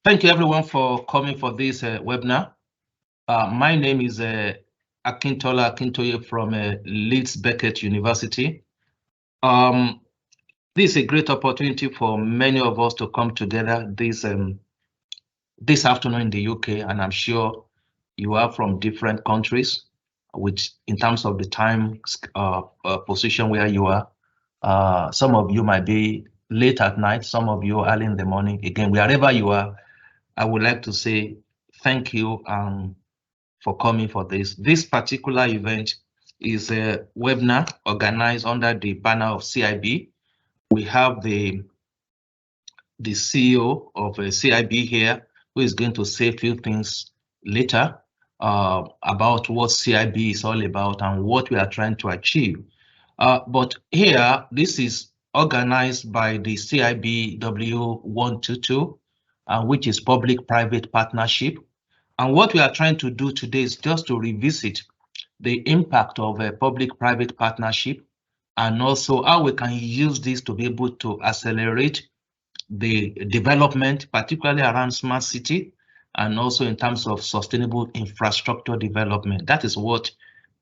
Thank you everyone for coming for this webinar. My name is Akintola Akintoye from Leeds Beckett University. This is a great opportunity for many of us to come together this afternoon in the UK, and I'm sure you are from different countries, which in terms of the time position where you are. Some of you might be late at night, some of you early in the morning. Again, wherever you are, I would like to say thank you for coming for this. This particular event is a webinar organized under the banner of CIB. We have the CEO of CIB here, who is going to say a few things later about what CIB is all about and what we are trying to achieve. But here, this is organized by the CIBW122, which is public-private partnership. And what we are trying to do today is just to revisit the impact of a public-private partnership and also how we can use this to be able to accelerate the development, particularly around smart city, and also in terms of sustainable infrastructure development. That is what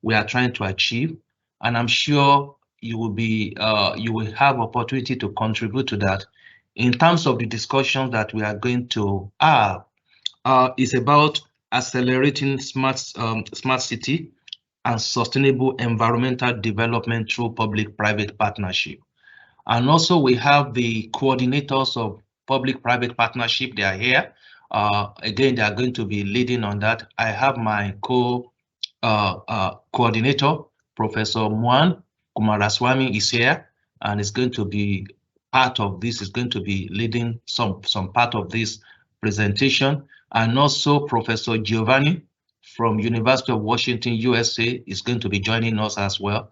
we are trying to achieve. And I'm sure you will have opportunity to contribute to that. In terms of the discussion that we are going to have, is about accelerating smart city and sustainable environmental development through public-private partnership. And also we have the coordinators of public-private partnership. They are here. Again, they are going to be leading on that. I have my coordinator, Professor Mwan Kumaraswamy is here, and is going to be part of this, is going to be leading some part of this presentation. And also Professor Giovanni from University of Washington, USA is going to be joining us as well.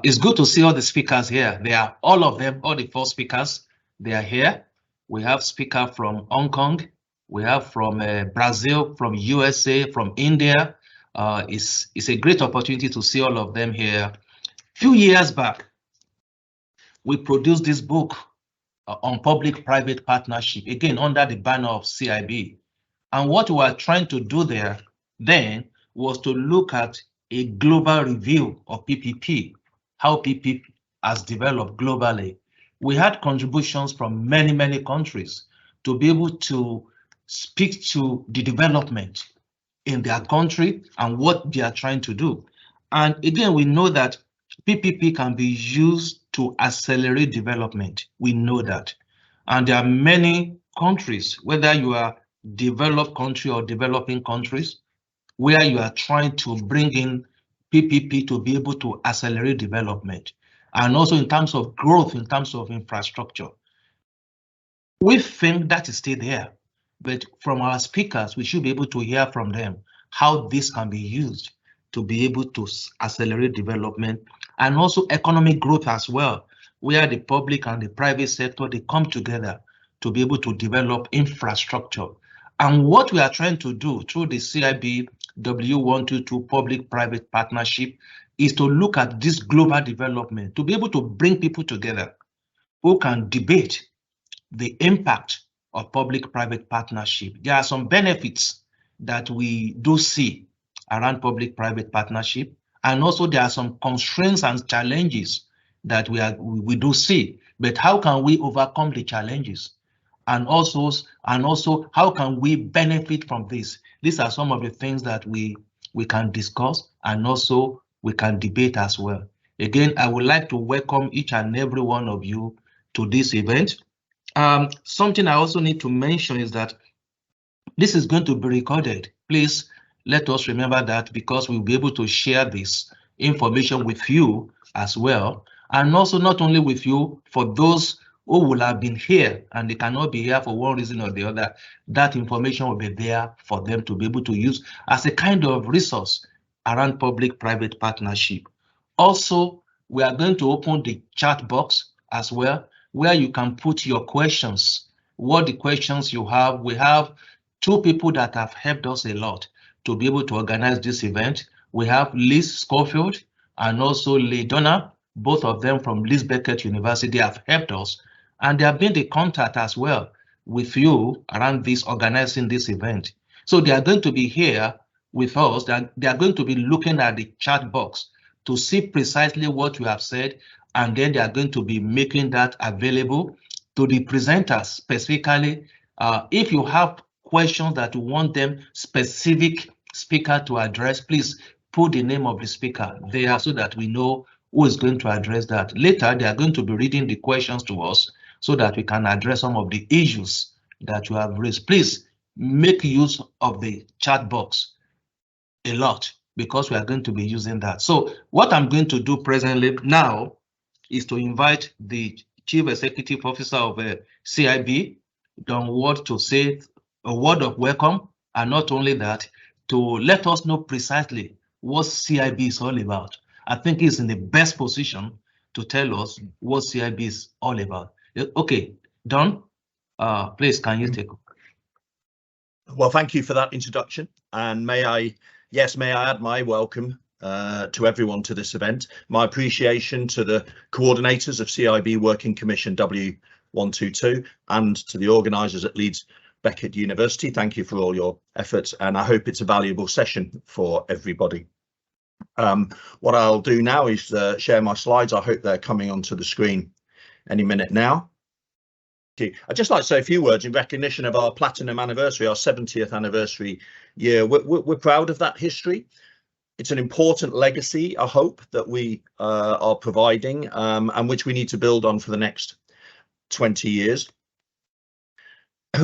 It's good to see all the speakers here. They are all of them, all the 4 speakers, they are here. We have speaker from Hong Kong, we have from Brazil, from USA, from India. It's a great opportunity to see all of them here. Few years back, we produced this book on public-private partnership, again under the banner of CIB. And what we were trying to do there then was to look at a global review of PPP, how PPP has developed globally. We had contributions from many countries to be able to speak to the development in their country and what they are trying to do. And again, we know that PPP can be used to accelerate development. We know that. And there are many countries, whether you are developed country or developing countries, where you are trying to bring in PPP to be able to accelerate development. And also in terms of growth, in terms of infrastructure. We think that is still there, but from our speakers, we should be able to hear from them how this can be used to be able to accelerate development and also economic growth as well, where the public and the private sector, they come together to be able to develop infrastructure. And what we are trying to do through the CIBW122 public-private partnership is to look at this global development, to be able to bring people together who can debate the impact of public-private partnership. There are some benefits that we do see around public-private partnership, and also there are some constraints and challenges that we do see. But how can we overcome the challenges? And also how can we benefit from this? These are some of the things that we can discuss, and also we can debate as well. Again, I would like to welcome each and every one of you to this event. Something I also need to mention is that this is going to be recorded. Please let us remember that, because we'll be able to share this information with you as well. And also not only with you, for those who will have been here and they cannot be here for one reason or the other, that information will be there for them to be able to use as a kind of resource around public-private partnership. Also, we are going to open the chat box as well, where you can put your questions, what the questions you have. We have 2 people that have helped us a lot to be able to organize this event. We have Liz Schofield and also Lee Donna, both of them from Leeds Beckett University, have helped us, and they have been the contact as well with you around this, organizing this event. So they are going to be here with us. They are going to be looking at the chat box to see precisely what you have said, and then they are going to be making that available to the presenters specifically. If you have questions that you want them specific speaker to address, please put the name of the speaker there so that we know who is going to address that. Later, they are going to be reading the questions to us so that we can address some of the issues that you have raised. Please make use of the chat box a lot, because we are going to be using that. So what I'm going to do presently now is to invite the Chief Executive Officer of CIB, Don Ward, to say a word of welcome, and not only that, to let us know precisely what CIB is all about. I think he's in the best position to tell us what CIB is all about. Okay, Don, please, can you take over? Well, thank you for that introduction, and may I add my welcome to everyone to this event. My appreciation to the coordinators of CIB Working Commission W122 and to the organisers at Leeds Beckett University. Thank you for all your efforts, and I hope it's a valuable session for everybody. What I'll do now is share my slides. I hope they're coming onto the screen any minute now. I'd just like to say a few words in recognition of our platinum anniversary, our 70th anniversary year. We're proud of that history. It's an important legacy, I hope, that we are providing and which we need to build on for the next 20 years.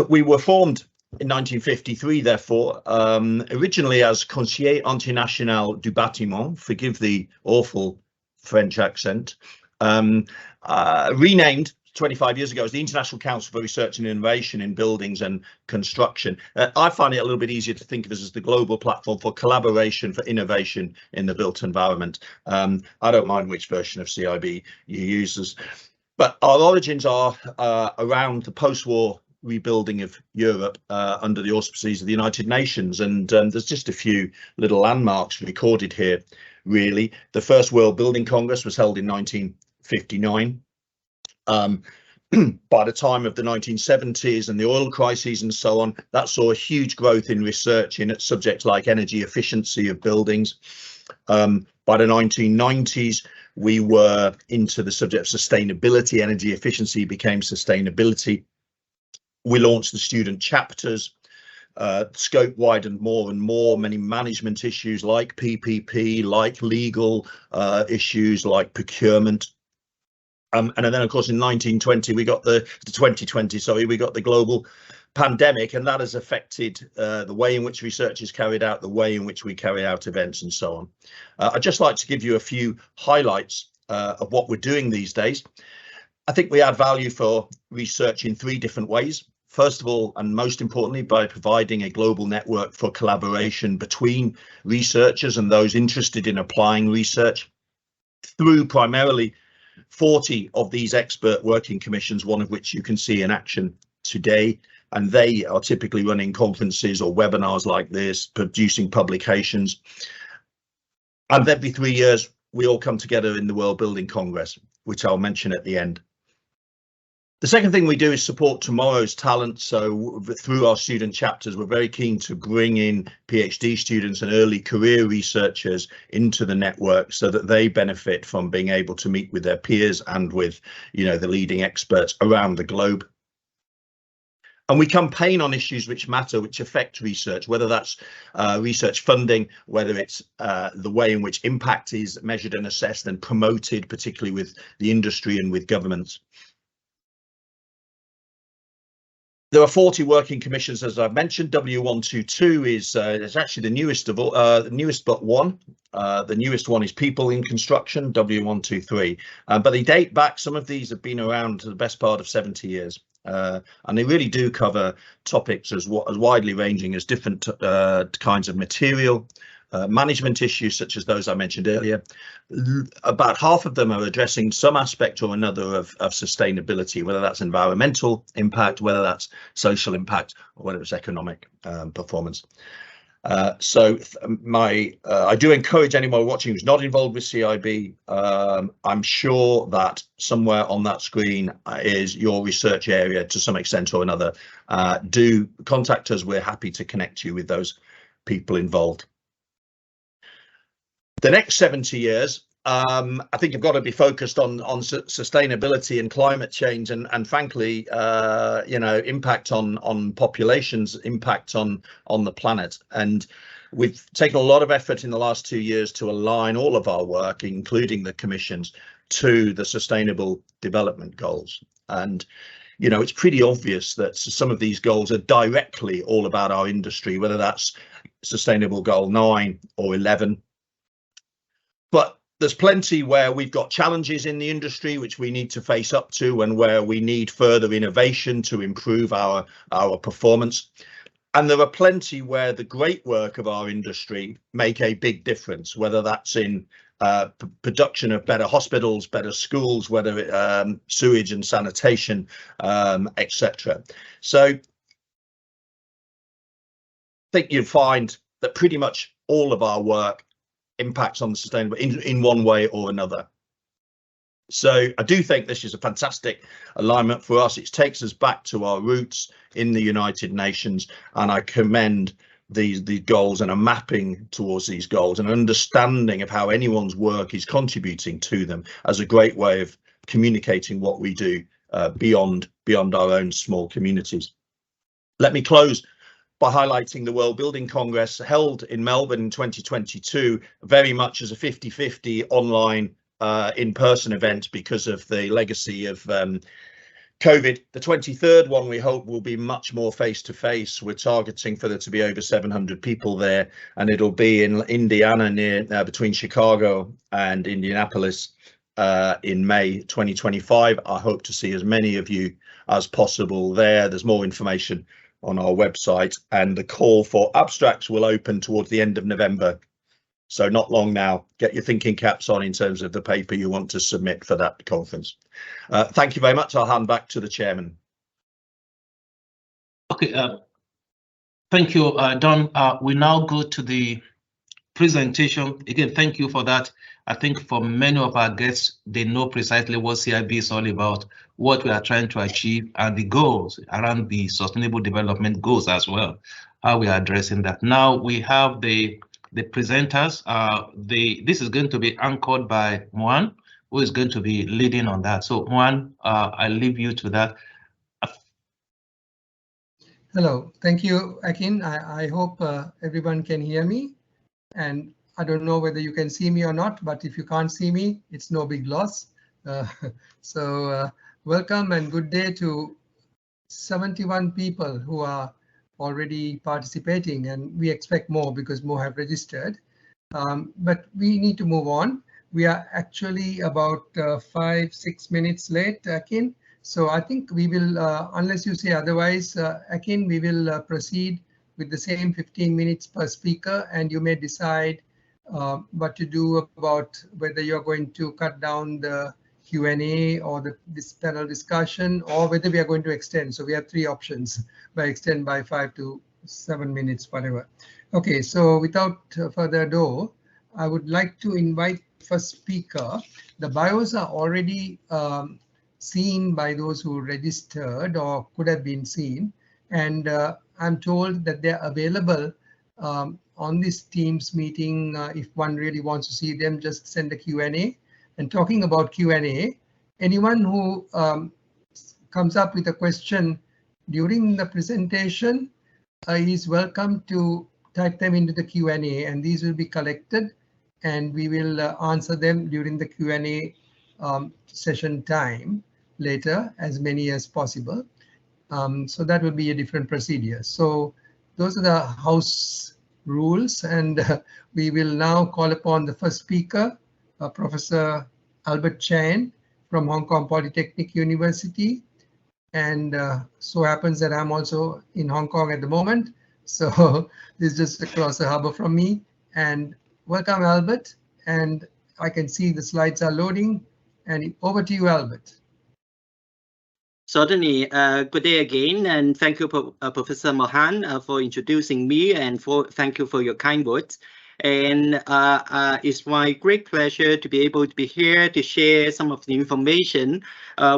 We were formed in 1953, therefore, originally as Conseil International du Bâtiment, forgive the awful French accent, renamed 25 years ago as the International Council for Research and Innovation in Buildings and Construction. I find it a little bit easier to think of us as the global platform for collaboration for innovation in the built environment. I don't mind which version of CIB you use, but our origins are around the post-war rebuilding of Europe under the auspices of the United Nations, and there's just a few little landmarks recorded here, really. The first World Building Congress was held in 1959. By the time of the 1970s and the oil crises and so on, that saw a huge growth in research in subjects like energy efficiency of buildings. By the 1990s, we were into the subject of sustainability. Energy efficiency became sustainability. We launched the student chapters. Scope widened more and more. Many management issues like PPP, like legal issues, like procurement. And then, of course, in 2020, we got the global pandemic, and that has affected the way in which research is carried out, the way in which we carry out events, and so on. I'd just like to give you a few highlights of what we're doing these days. I think we add value for research in three different ways. First of all, and most importantly, by providing a global network for collaboration between researchers and those interested in applying research through primarily 40 of these expert working commissions, one of which you can see in action today, and they are typically running conferences or webinars like this, producing publications. And every 3 years, we all come together in the World Building Congress, which I'll mention at the end. The second thing we do is support tomorrow's talent. So through our student chapters, we're very keen to bring in PhD students and early career researchers into the network so that they benefit from being able to meet with their peers and with, the leading experts around the globe. And we campaign on issues which matter, which affect research, whether that's research funding, whether it's the way in which impact is measured and assessed and promoted, particularly with the industry and with governments. There are 40 working commissions, as I've mentioned. W122 is actually the newest of all, the newest but one. The newest one is People in Construction, W123. But they date back. Some of these have been around to the best part of 70 years. And they really do cover topics as widely ranging as different kinds of material, management issues such as those I mentioned earlier. About half of them are addressing some aspect or another of sustainability, whether that's environmental impact, whether that's social impact, or whether it's economic performance. I do encourage anyone watching who's not involved with CIB. I'm sure that somewhere on that screen is your research area to some extent or another. Do contact us. We're happy to connect you with those people involved. The next 70 years, I think you've got to be focused on sustainability and climate change, and frankly, impact on populations, impact on the planet. And we've taken a lot of effort in the last 2 years to align all of our work, including the commissions, to the Sustainable Development Goals. And it's pretty obvious that some of these goals are directly all about our industry, whether that's Sustainable Goal 9 or 11. But there's plenty where we've got challenges in the industry which we need to face up to, and where we need further innovation to improve our performance. And there are plenty where the great work of our industry make a big difference, whether that's in production of better hospitals, better schools, whether sewage and sanitation, etc. So I think you'd find that pretty much all of our work impacts on the sustainable in one way or another. So I do think this is a fantastic alignment for us. It takes us back to our roots in the United Nations, and I commend the goals and a mapping towards these goals and understanding of how anyone's work is contributing to them as a great way of communicating what we do beyond our own small communities. Let me close by highlighting the World Building Congress held in Melbourne in 2022, very much as a 50-50 online in-person event because of the legacy of COVID. The 23rd one we hope will be much more face-to-face. We're targeting for there to be over 700 people there, and it'll be in Indiana, near between Chicago and Indianapolis in May 2025. I hope to see as many of you as possible there. There's more information on our website, and the call for abstracts will open towards the end of November. So not long now. Get your thinking caps on in terms of the paper you want to submit for that conference. Thank you very much. I'll hand back to the chairman. Okay, thank you, Don. We now go to the presentation. Again, thank you for that. I think for many of our guests, they know precisely what CIB is all about, what we are trying to achieve, and the goals around the Sustainable Development Goals as well, how we are addressing that. Now we have the presenters. This is going to be anchored by Muan, who is going to be leading on that. So Muan, I leave you to that. Hello, thank you, Akin. I hope everyone can hear me. And I don't know whether you can see me or not, but if you can't see me, it's no big loss. Welcome and good day to 71 people who are already participating, and we expect more because more have registered. But we need to move on. We are actually about 5-6 minutes late, Akin. So I think we will, unless you say otherwise, Akin, we will proceed with the same 15 minutes per speaker, and you may decide what to do about whether you're going to cut down the Q&A or this panel discussion, or whether we are going to extend. So we have 3 options: by extend by 5 to 7 minutes, whatever. Okay, so without further ado, I would like to invite first speaker. The bios are already seen by those who registered or could have been seen, and I'm told that they're available on this Teams meeting. If one really wants to see them, just send a Q&A. And talking about Q&A, anyone who comes up with a question during the presentation is welcome to type them into the Q&A, and these will be collected and we will answer them during the Q&A session time later, as many as possible. So that will be a different procedure. So those are the house rules, and we will now call upon the first speaker, Professor Albert Chan from Hong Kong Polytechnic University. And so happens that I'm also in Hong Kong at the moment. So this is just across the harbor from me. And welcome, Albert. And I can see the slides are loading. And over to you, Albert. Certainly. Good day again, and thank you, Professor Mohan, for introducing me, and thank you for your kind words. And it's my great pleasure to be able to be here to share some of the information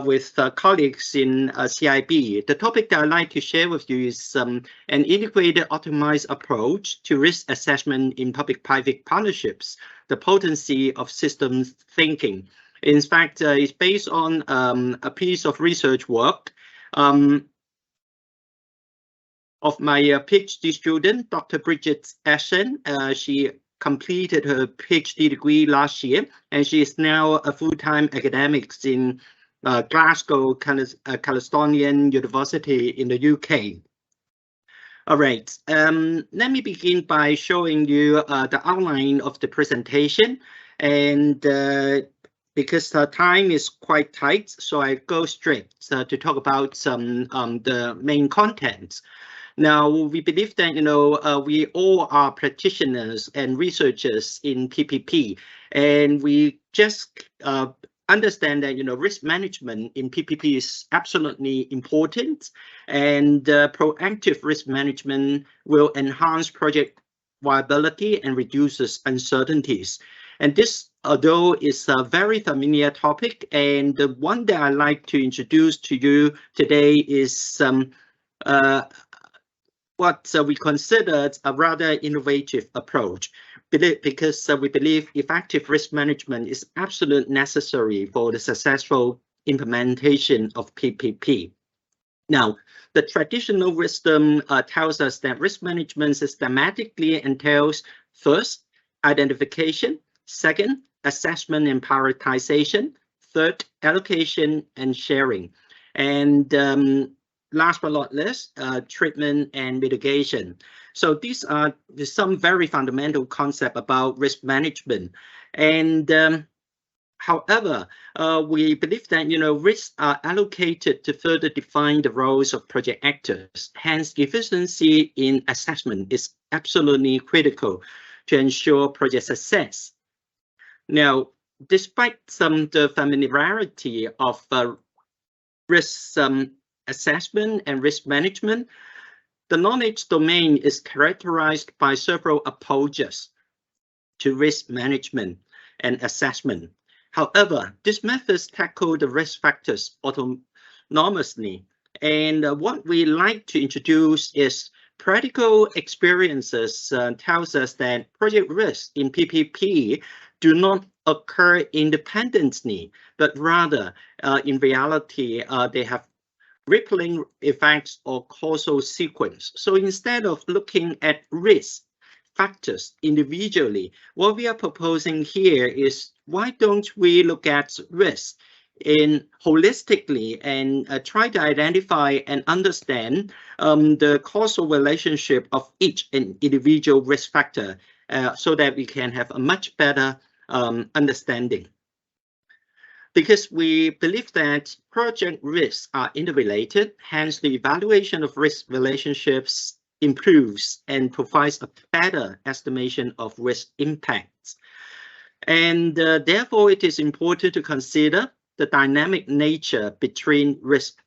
with colleagues in CIB. The topic that I'd like to share with you is an integrated, optimized approach to risk assessment in public-private partnerships, the potency of systems thinking. In fact, it's based on a piece of research work of my PhD student, Dr. Bridget Ashwin. She completed her PhD degree last year, and she is now a full-time academic in Glasgow, Caledonian University in the UK. All right, let me begin by showing you the outline of the presentation, and because time is quite tight, so I go straight to talk about some the main contents. Now, we believe that, we all are practitioners and researchers in PPP, and we just understand that, risk management in PPP is absolutely important, and proactive risk management will enhance project viability and reduces uncertainties. And this, although is a very familiar topic, and the one that I'd like to introduce to you today is what we considered a rather innovative approach, because we believe effective risk management is absolutely necessary for the successful implementation of PPP. Now, the traditional wisdom tells us that risk management systematically entails, first, identification, second, assessment and prioritization, third, allocation and sharing, and last but not least, treatment and mitigation. So these are some very fundamental concepts about risk management. And however, we believe that, risks are allocated to further define the roles of project actors. Hence, efficiency in assessment is absolutely critical to ensure project success. Now, despite the familiarity of risk assessment and risk management, the knowledge domain is characterized by several approaches to risk management and assessment. However, these methods tackle the risk factors autonomously, and what we like to introduce is practical experiences tells us that project risks in PPP do not occur independently, but rather in reality they have rippling effects or causal sequence. So instead of looking at risk factors individually, what we are proposing here is, why don't we look at risk holistically and try to identify and understand the causal relationship of each individual risk factor so that we can have a much better understanding. Because we believe that project risks are interrelated, hence the evaluation of risk relationships improves and provides a better estimation of risk impacts. And therefore, it is important to consider the dynamic nature between risk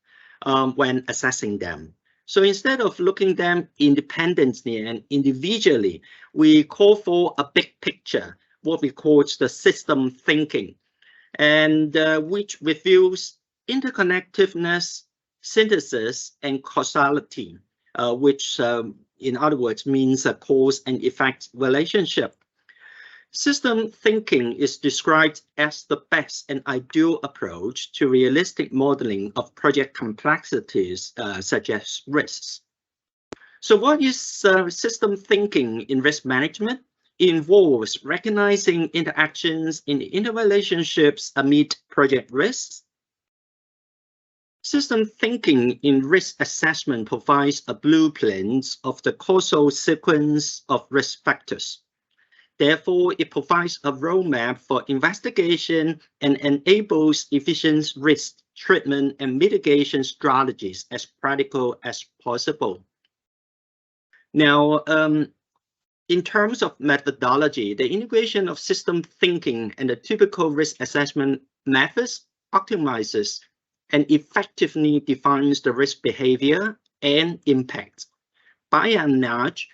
when assessing them. So instead of looking at them independently and individually, we call for a big picture, what we call the system thinking, and which reveals interconnectedness, synthesis, and causality, which in other words means a cause and effect relationship. System thinking is described as the best and ideal approach to realistic modeling of project complexities such as risks. So what is system thinking in risk management? It involves recognizing interactions in interrelationships amid project risks. System thinking in risk assessment provides a blueprint of the causal sequence of risk factors. Therefore, it provides a roadmap for investigation and enables efficient risk treatment and mitigation strategies as practical as possible. Now, in terms of methodology, the integration of system thinking and the typical risk assessment methods optimizes and effectively defines the risk behavior and impact. By and large,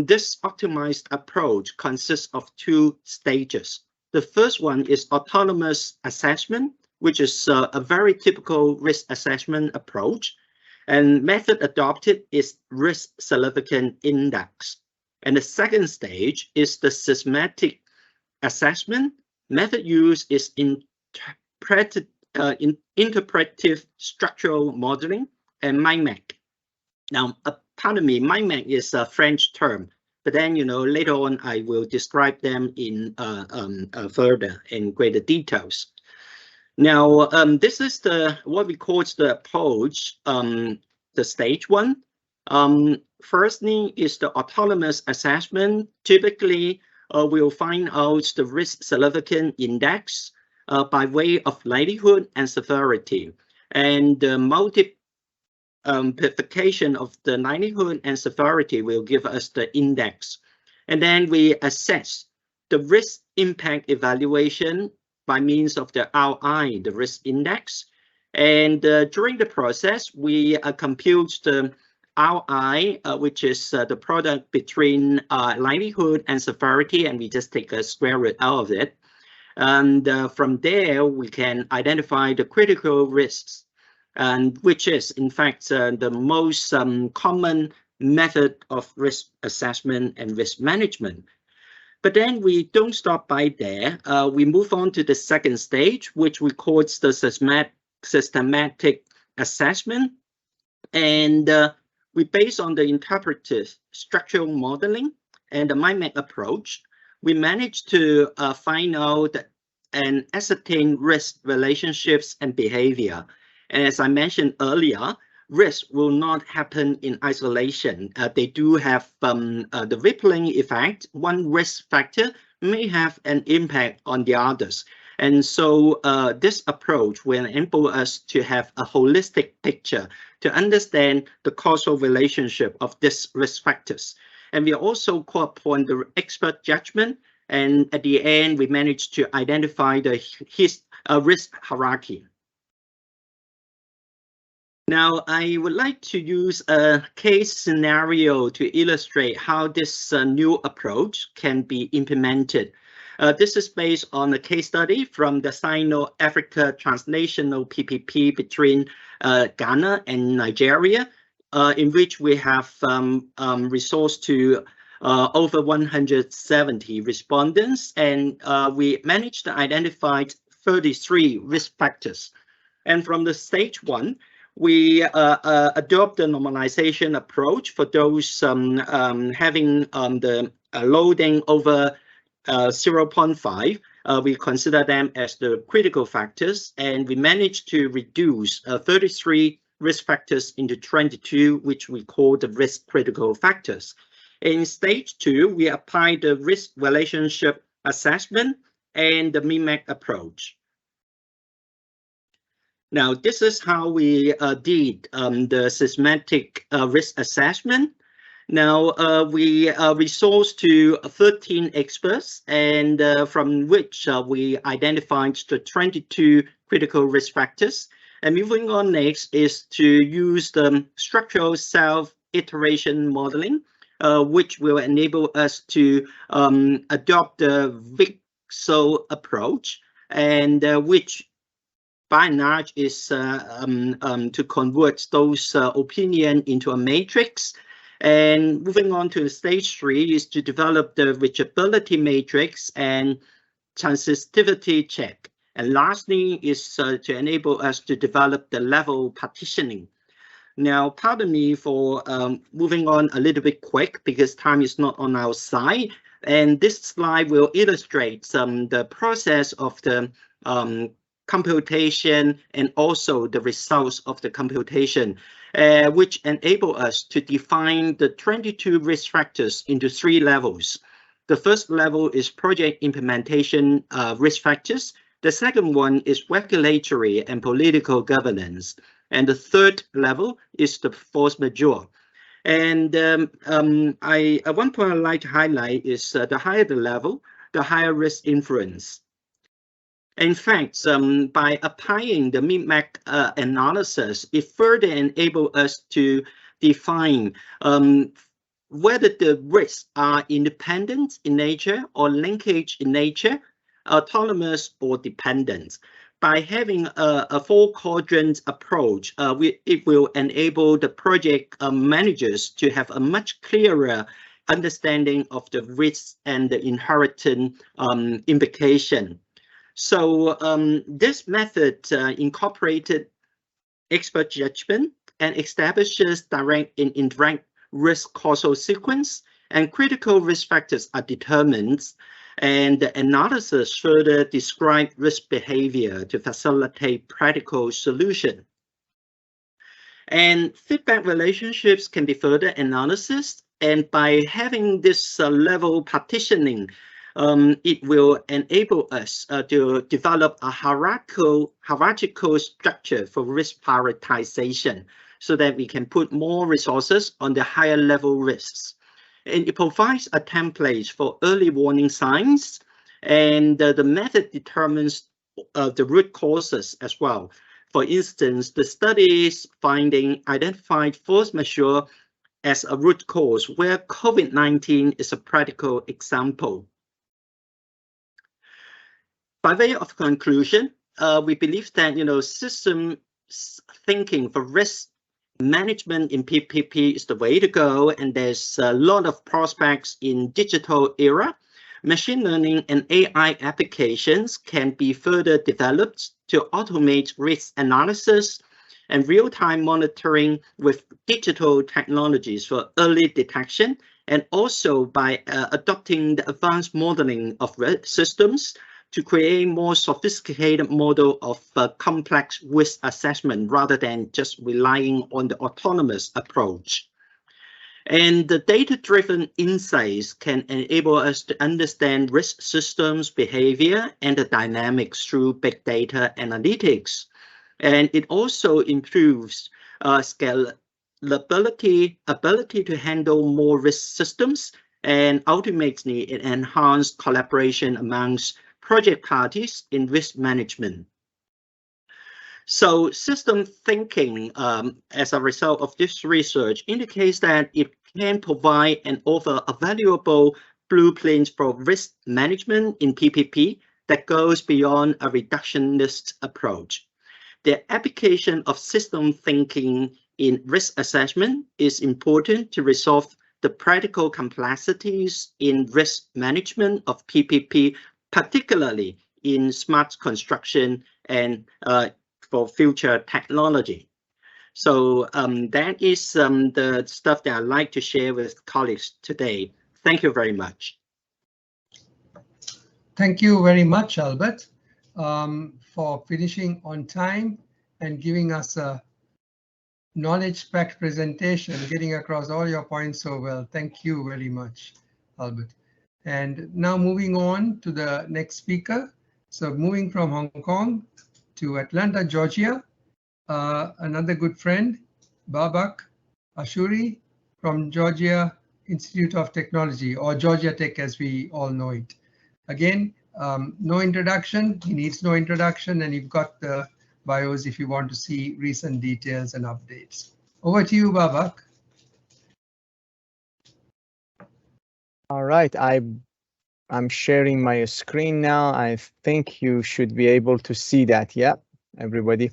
this optimized approach consists of two stages. The first one is autonomous assessment, which is a very typical risk assessment approach. And method adopted is risk significance index. And the second stage is the systematic assessment. Method used is interpretive structural modeling and MIMAC. Now, pardon me, MIMAC is a French term, but then, later on I will describe them in further in greater details. Now, this is what we call the approach, the stage one. Firstly is the autonomous assessment. Typically, we'll find out the risk significance index by way of likelihood and severity, and the multiplication of the likelihood and severity will give us the index. And then we assess the risk impact evaluation by means of the RI, the risk index. And during the process, we compute the RI, which is the product between likelihood and severity, and we just take a square root out of it. And from there, we can identify the critical risks, and which is, in fact, the most common method of risk assessment and risk management. But then we don't stop by there. We move on to the second stage, which we call the systematic assessment. And we base on the interpretive structural modeling and the MIMAC approach. We managed to find out and ascertain risk relationships and behavior. And as I mentioned earlier, risk will not happen in isolation. They do have the rippling effect. One risk factor may have an impact on the others. And so this approach will enable us to have a holistic picture to understand the causal relationship of these risk factors. And we also call upon the expert judgment. And at the end, we managed to identify the risk hierarchy. Now, I would like to use a case scenario to illustrate how this new approach can be implemented. This is based on a case study from the Sino-Africa Translational PPP between Ghana and Nigeria, in which we have resourced to over 170 respondents, and we managed to identify 33 risk factors. And from the stage one, we adopt the normalization approach for those having the loading over 0.5. We consider them as the critical factors, and we managed to reduce 33 risk factors into 22, which we call the risk critical factors. In stage two, we apply the risk relationship assessment and the MIMAC approach. Now, this is how we did the systematic risk assessment. Now, we resourced to 13 experts, and from which we identified the 22 critical risk factors. And moving on next is to use the structural self-iteration modeling, which will enable us to adopt the VIXO approach, and which by and large is to convert those opinions into a matrix. And moving on to stage three is to develop the reachability matrix and transitivity check. And lastly is to enable us to develop the level partitioning. Now, pardon me for moving on a little bit quick because time is not on our side. And this slide will illustrate the process of the computation and also the results of the computation, which enable us to define the 22 risk factors into 3 levels. The first level is project implementation risk factors. The second one is regulatory and political governance. And the third level is the force majeure. And one point I'd like to highlight is the higher the level, the higher risk influence. In fact, by applying the min-max analysis, it further enables us to define whether the risks are independent in nature or linkage in nature, autonomous or dependent. By having a four-quadrant approach, it will enable the project managers to have a much clearer understanding of the risks and the inherent implication. So this method incorporated expert judgment and establishes direct and indirect risk causal sequence, and critical risk factors are determined, and the analysis further describes risk behavior to facilitate practical solution. And feedback relationships can be further analyzed, and by having this level partitioning, it will enable us to develop a hierarchical structure for risk prioritization so that we can put more resources on the higher level risks. And it provides a template for early warning signs, and the method determines the root causes as well. For instance, the study's finding identified force majeure as a root cause, where COVID-19 is a practical example. By way of conclusion, we believe that system thinking for risk management in PPP is the way to go, and there's a lot of prospects in digital era. Machine learning and AI applications can be further developed to automate risk analysis and real-time monitoring with digital technologies for early detection, and also by adopting the advanced modeling of systems to create more sophisticated model of complex risk assessment rather than just relying on the autonomous approach. And the data-driven insights can enable us to understand risk systems behavior and the dynamics through big data analytics. And it also improves scalability, ability to handle more risk systems, and ultimately it enhances collaboration amongst project parties in risk management. So system thinking, as a result of this research, indicates that it can provide and offer a valuable blueprint for risk management in PPP that goes beyond a reductionist approach. The application of system thinking in risk assessment is important to resolve the practical complexities in risk management of PPP, particularly in smart construction and for future technology. So that is the stuff that I'd like to share with colleagues today. Thank you very much. Thank you very much, Albert, for finishing on time and giving us a knowledge-packed presentation, getting across all your points so well. Thank you very much, Albert. And now moving on to the next speaker. So moving from Hong Kong to Atlanta, Georgia, another good friend, Baabak Ashuri from Georgia Institute of Technology, or Georgia Tech as we all know it. Again, no introduction, he needs no introduction, and you've got the bios if you want to see recent details and updates. Over to you, Baabak. All right, I'm sharing my screen now. I think you should be able to see that. Yeah, everybody.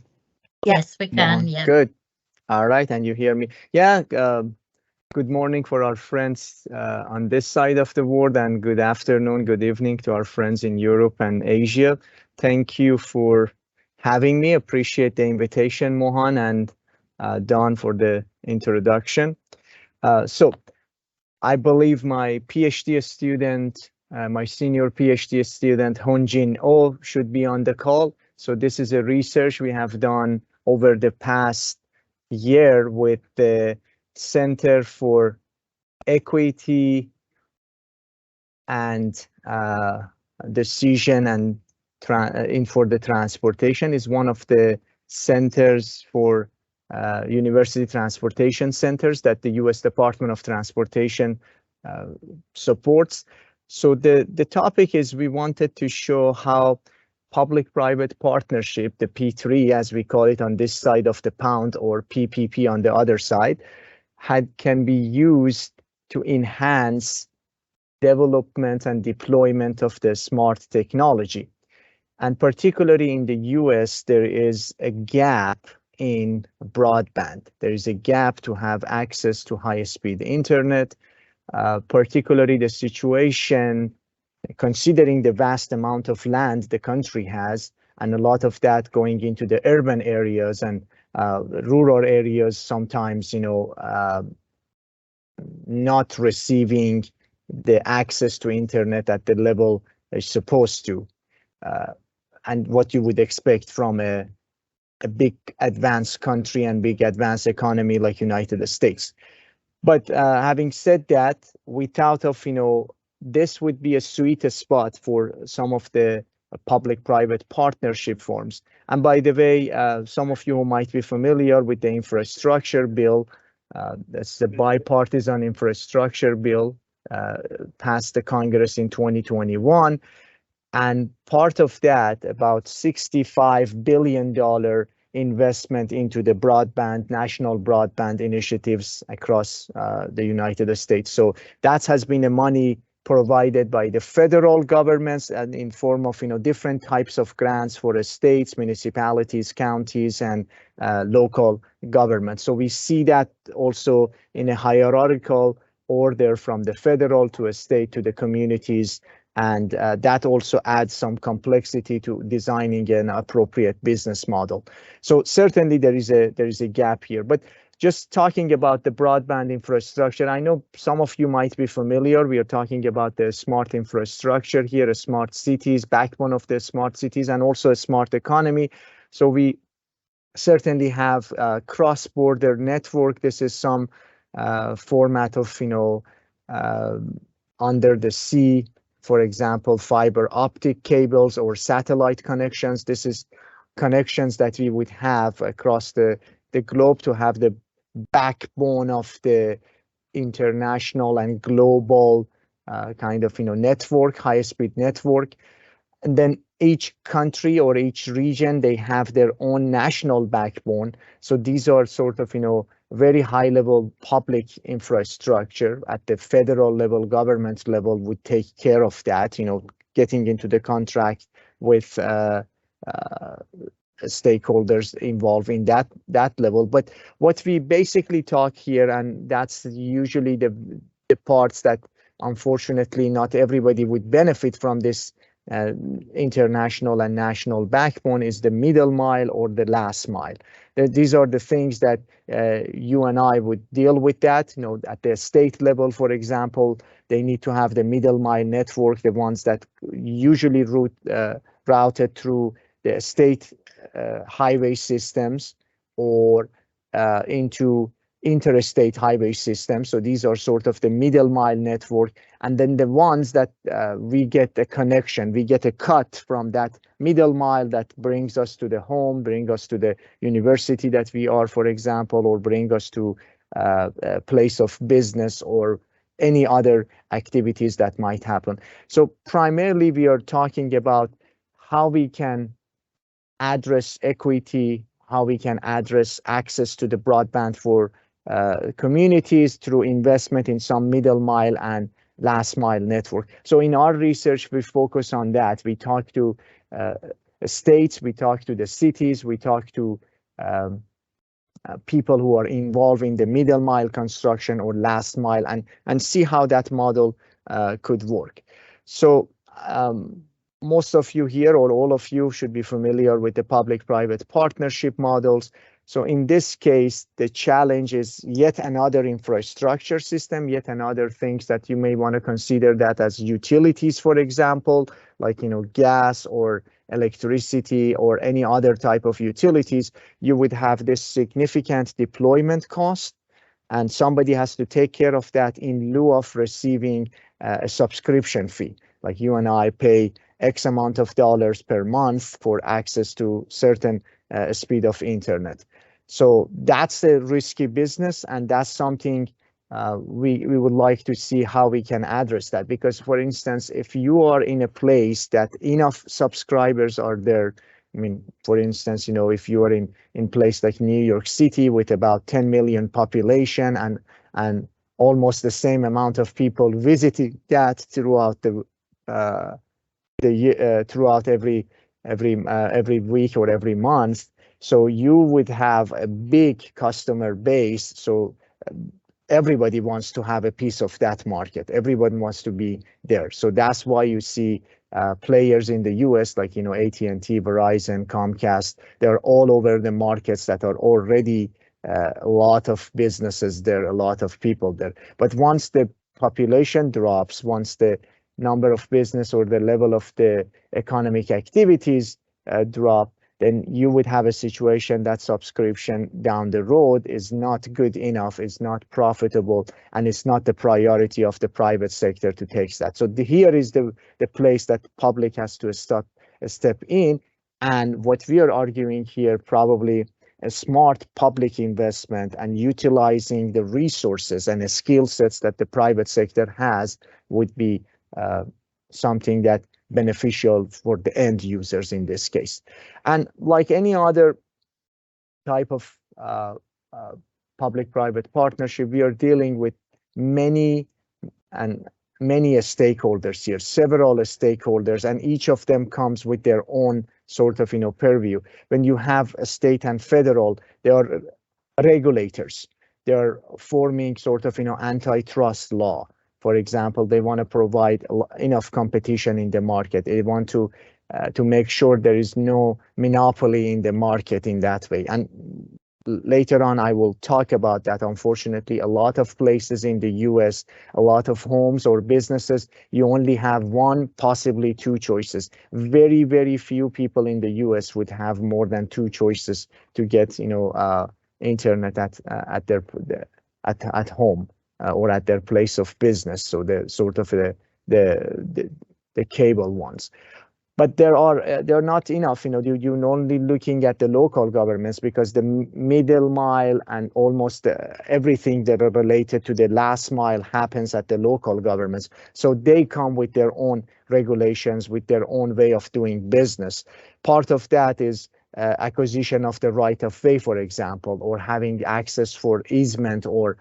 Yes, we can. Yeah. Good. All right, and you hear me? Yeah. Good morning for our friends on this side of the world, and good afternoon, good evening to our friends in Europe and Asia. Thank you for having me. Appreciate the invitation, Mohan and Don, for the introduction. So I believe my PhD student, my senior PhD student, Honjin Oh, should be on the call. So this is a research we have done over the past year with the Center for Equity and Decision and for the Transportation. Is one of the centers for university transportation centers that the U.S. Department of Transportation supports. So the topic is we wanted to show how public-private partnership, the P3 as we call it on this side of the pound, or PPP on the other side, can be used to enhance development and deployment of the smart technology. And particularly in the US, there is a gap in broadband. There is a gap to have access to high-speed internet, particularly the situation considering the vast amount of land the country has, and a lot of that going into the urban areas and rural areas sometimes, not receiving the access to internet at the level they're supposed to, and what you would expect from a big advanced country and big advanced economy like United States. But having said that, we thought of, this would be a sweet spot for some of the public-private partnership forms. And by the way, some of you might be familiar with the infrastructure bill. That's the bipartisan infrastructure bill passed the Congress in 2021. And part of that, about $65 billion investment into the broadband, national broadband initiatives across the United States. So that has been the money provided by the federal governments and in form of different types of grants for the states, municipalities, counties, and local governments. So we see that also in a hierarchical order from the federal to a state to the communities, and that also adds some complexity to designing an appropriate business model. So certainly there is a gap here. But just talking about the broadband infrastructure, I know some of you might be familiar. We are talking about the smart infrastructure here, a smart cities, backbone of the smart cities, and also a smart economy. So we certainly have a cross-border network. This is some format of, under the sea, for example, fiber optic cables or satellite connections. This is connections that we would have across the globe to have the backbone of the international and global kind of network, high-speed network. And then each country or each region, they have their own national backbone. So these are sort of very high-level public infrastructure at the federal level, government level would take care of that, getting into the contract with stakeholders involved in that level. But what we basically talk here, and that's usually the parts that unfortunately not everybody would benefit from this international and national backbone, is the middle mile or the last mile. These are the things that you and I would deal with that. At the state level, for example, they need to have the middle mile network, the ones that usually routed through the state highway systems or into interstate highway systems. So these are sort of the middle mile network. And then the ones that we get a connection, we get a cut from that middle mile that brings us to the home, bring us to the university that we are, for example, or bring us to a place of business or any other activities that might happen. So primarily we are talking about how we can address equity, how we can address access to the broadband for communities through investment in some middle mile and last mile network. So in our research, we focus on that. We talk to states, we talk to the cities, we talk to people who are involved in the middle mile construction or last mile, and see how that model could work. So most of you here, or all of you, should be familiar with the public-private partnership models. So in this case, the challenge is yet another infrastructure system, yet another things that you may want to consider that as utilities, for example, like gas or electricity or any other type of utilities. You would have this significant deployment cost, and somebody has to take care of that in lieu of receiving a subscription fee. Like you and I pay X amount of dollars per month for access to certain speed of internet. So that's a risky business, and that's something we would like to see how we can address that. Because, for instance, if you are in a place that enough subscribers are there, I mean, for instance, you know, if you are in place like New York City with about 10 million population and almost the same amount of people visiting that throughout the year, throughout every week or every month, so you would have a big customer base. So everybody wants to have a piece of that market. Everyone wants to be there. So that's why you see players in the US like, you know, AT&T, Verizon, Comcast. They're all over the markets that are already a lot of businesses there, a lot of people there. But once the population drops, once the number of business or the level of the economic activities drop, then you would have a situation that subscription down the road is not good enough, is not profitable, and it's not the priority of the private sector to take that. So here is the place that public has to step in. And what we are arguing here, probably a smart public investment and utilizing the resources and the skill sets that the private sector has would be something that beneficial for the end users in this case. And like any other type of public-private partnership, we are dealing with many stakeholders here, several stakeholders, and each of them comes with their own sort of, you know, purview. When you have a state and federal, they are regulators. They are forming sort of, you know, antitrust law. For example, they want to provide enough competition in the market. They want to make sure there is no monopoly in the market in that way. And later on, I will talk about that. Unfortunately, a lot of places in the US, a lot of homes or businesses, you only have one, possibly two choices. Very, very few people in the US would have more than two choices to get, you know, internet at home. Or at their place of business, so the sort of the cable ones. But they're not enough. You know, you're only looking at the local governments, because the middle mile and almost everything that are related to the last mile happens at the local governments. So they come with their own regulations, with their own way of doing business. Part of that is acquisition of the right of way, for example, or having access for easement or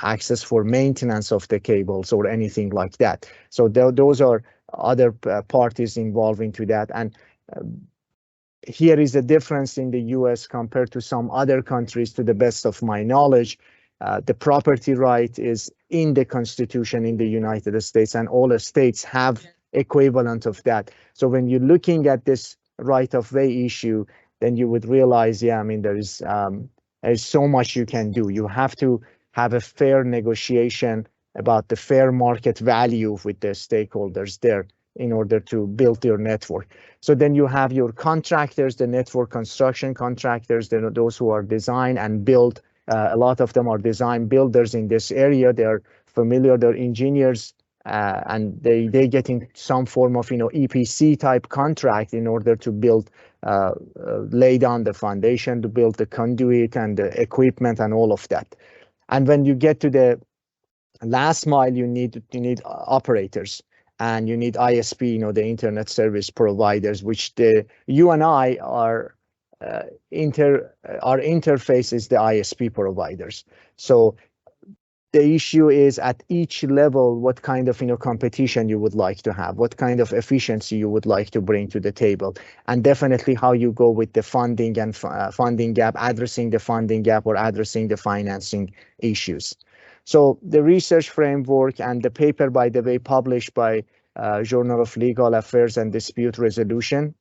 access for maintenance of the cables or anything like that. So those are other parties involved into that. And here is the difference in the US compared to some other countries, to the best of my knowledge. The property right is in the Constitution in the United States, and all the states have equivalent of that. So when you're looking at this right of way issue, then you would realize, yeah, I mean, there's so much you can do. You have to have a fair negotiation about the fair market value with the stakeholders there in order to build your network. So then you have your contractors, the network construction contractors, those who are design and build. A lot of them are design builders in this area. They're familiar, they're engineers, and they get in some form of, you know, EPC type contract in order to build, lay down the foundation, to build the conduit and the equipment and all of that. And when you get to the last mile, you need operators, and you need ISP, you know, the internet service providers, which you and I are our interface is the ISP providers. So the issue is at each level, what kind of, you know, competition you would like to have, what kind of efficiency you would like to bring to the table, and definitely how you go with the funding and funding gap, addressing the funding gap or addressing the financing issues. So the research framework and the paper, by the way, published by Journal of Legal Affairs and Dispute Resolution.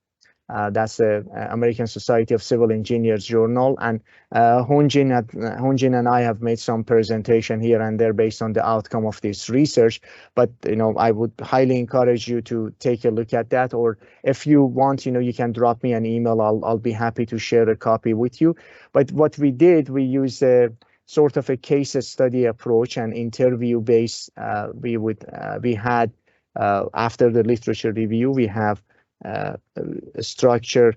That's the American Society of Civil Engineers journal, and Hunjin and I have made some presentation here and there based on the outcome of this research. But, you know, I would highly encourage you to take a look at that, or if you want, you know, you can drop me an email. I'll be happy to share a copy with you. But what we did, we used a sort of a case study approach and interview based. We had after the literature review, we have a structure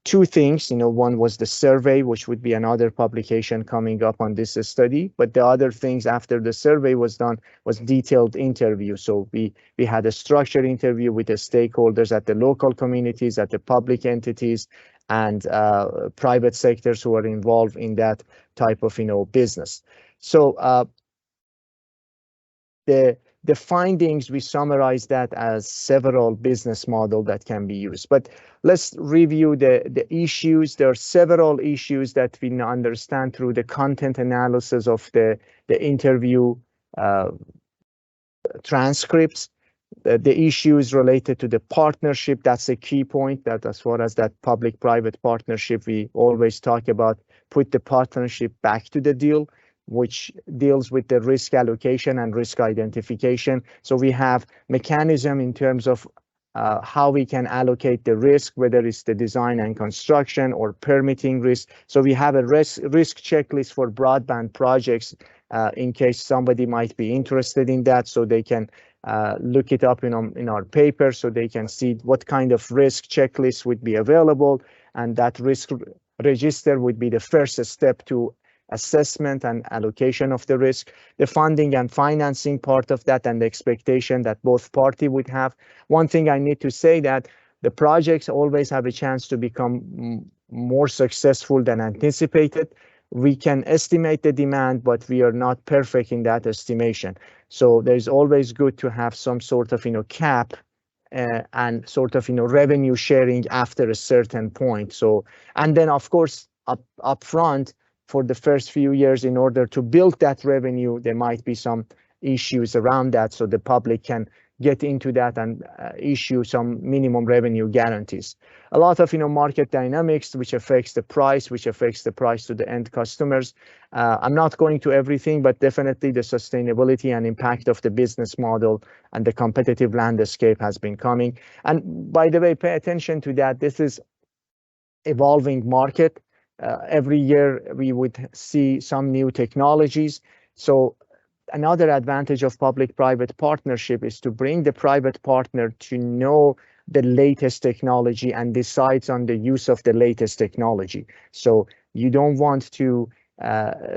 two things. One was the survey, which would be another publication coming up on this study. But the other things after the survey was done was detailed interview. So we had a structured interview with the stakeholders at the local communities, at the public entities, and private sectors who are involved in that type of business. So the findings, we summarize that as several business models that can be used. But let's review the issues. There are several issues that we understand through the content analysis of the interview transcripts. The issues related to the partnership, that's a key point, that as far as that public-private partnership, we always talk about put the partnership back to the deal, which deals with the risk allocation and risk identification. So we have mechanism in terms of how we can allocate the risk, whether it's the design and construction or permitting risk. So we have a risk checklist for broadband projects in case somebody might be interested in that, so they can look it up in our paper, so they can see what kind of risk checklist would be available, and that risk register would be the first step to assessment and allocation of the risk, the funding and financing part of that, and the expectation that both parties would have. One thing I need to say that the projects always have a chance to become more successful than anticipated. We can estimate the demand, but we are not perfect in that estimation. So there's always good to have some sort of cap and sort of revenue sharing after a certain point. So, and then of course up front, for the first few years, in order to build that revenue, there might be some issues around that, so the public can get into that and issue some minimum revenue guarantees. A lot of market dynamics, which affects the price, to the end customers. I'm not going to everything, but definitely the sustainability and impact of the business model and the competitive landscape has been coming. And by the way, pay attention to that. This is evolving market. Every year we would see some new technologies. So another advantage of public-private partnership is to bring the private partner to know the latest technology and decides on the use of the latest technology. So you don't want to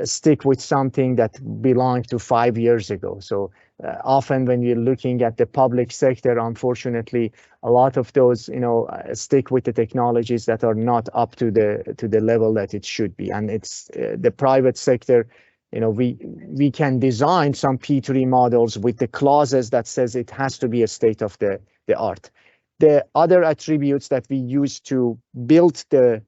stick with something that belonged to 5 years ago. So often when you're looking at the public sector, unfortunately, a lot of those, stick with the technologies that are not up to the level that it should be. And it's the private sector, we can design some P3 models with the clauses that says it has to be a state of the art. The other attributes that we use to build the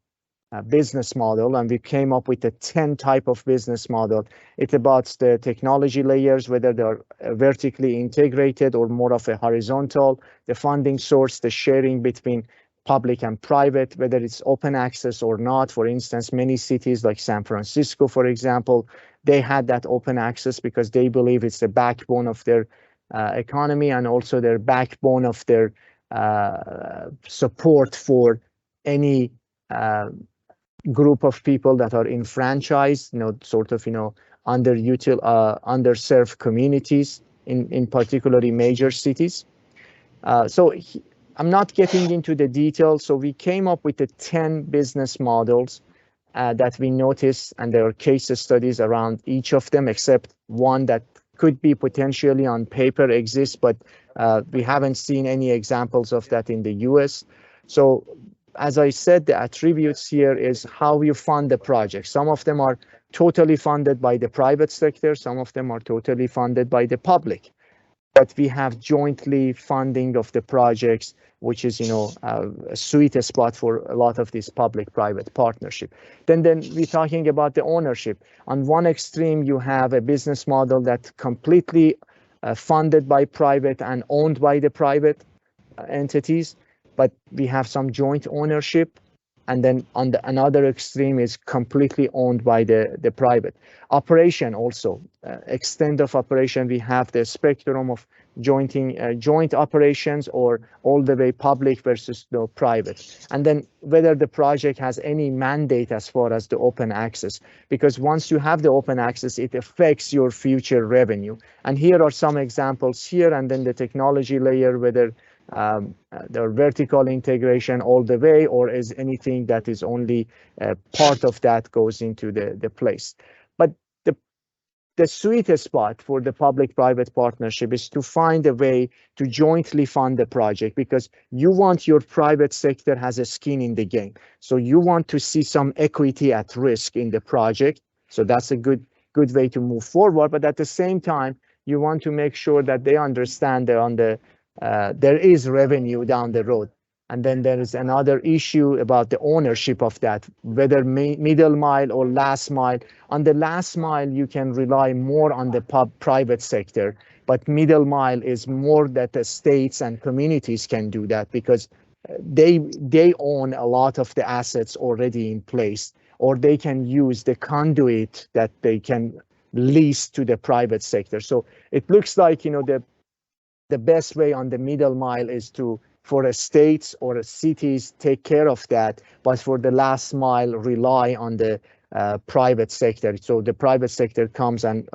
business model, and we came up with a 10 type of business model. It's about the technology layers, whether they're vertically integrated or more of a horizontal, the funding source, the sharing between public and private, whether it's open access or not. For instance, many cities like San Francisco, for example, they had that open access because they believe it's the backbone of their economy and also their backbone of their support for any group of people that are enfranchised, underserved communities in particularly major cities. So I'm not getting into the details. So we came up with the 10 business models that we noticed, and there are case studies around each of them, except one that could be potentially on paper exists, but we haven't seen any examples of that in the US. So as I said, the attributes here is how you fund the project. Some of them are totally funded by the private sector. Some of them are totally funded by the public. But we have jointly funding of the projects, which is, a sweet spot for a lot of this public-private partnership. Then we're talking about the ownership. On one extreme, you have a business model that's completely funded by private and owned by the private entities, but we have some joint ownership. And then on the another extreme is completely owned by the private. Operation also, extent of operation, we have the spectrum of joint operations or all the way public versus the private. And then whether the project has any mandate as far as the open access, because once you have the open access, it affects your future revenue. And here are some examples here, and then the technology layer, whether the vertical integration all the way, or is anything that is only part of that goes into the place. But the sweet spot for the public-private partnership is to find a way to jointly fund the project, because you want your private sector has a skin in the game. So you want to see some equity at risk in the project. So that's a good way to move forward. But at the same time, you want to make sure that they understand that there is revenue down the road. And then there is another issue about the ownership of that, whether middle mile or last mile. On the last mile, you can rely more on the private sector, but middle mile is more that the states and communities can do that, because they own a lot of the assets already in place, or they can use the conduit that they can lease to the private sector. So it looks like, you know, the best way on the middle mile is for a states or a cities take care of that, but for the last mile rely on the private sector. So the private sector comes and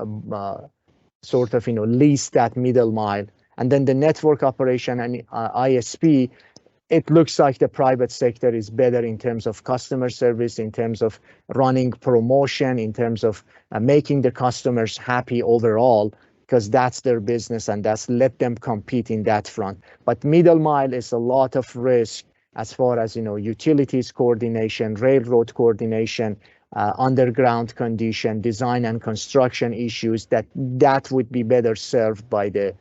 sort of, you know, lease that middle mile. And then the network operation and ISP, it looks like the private sector is better in terms of customer service, in terms of running promotion, in terms of making the customers happy overall, because that's their business and that's let them compete in that front. But middle mile is a lot of risk as far as, you know, utilities coordination, railroad coordination, underground condition, design and construction issues that would be better served by the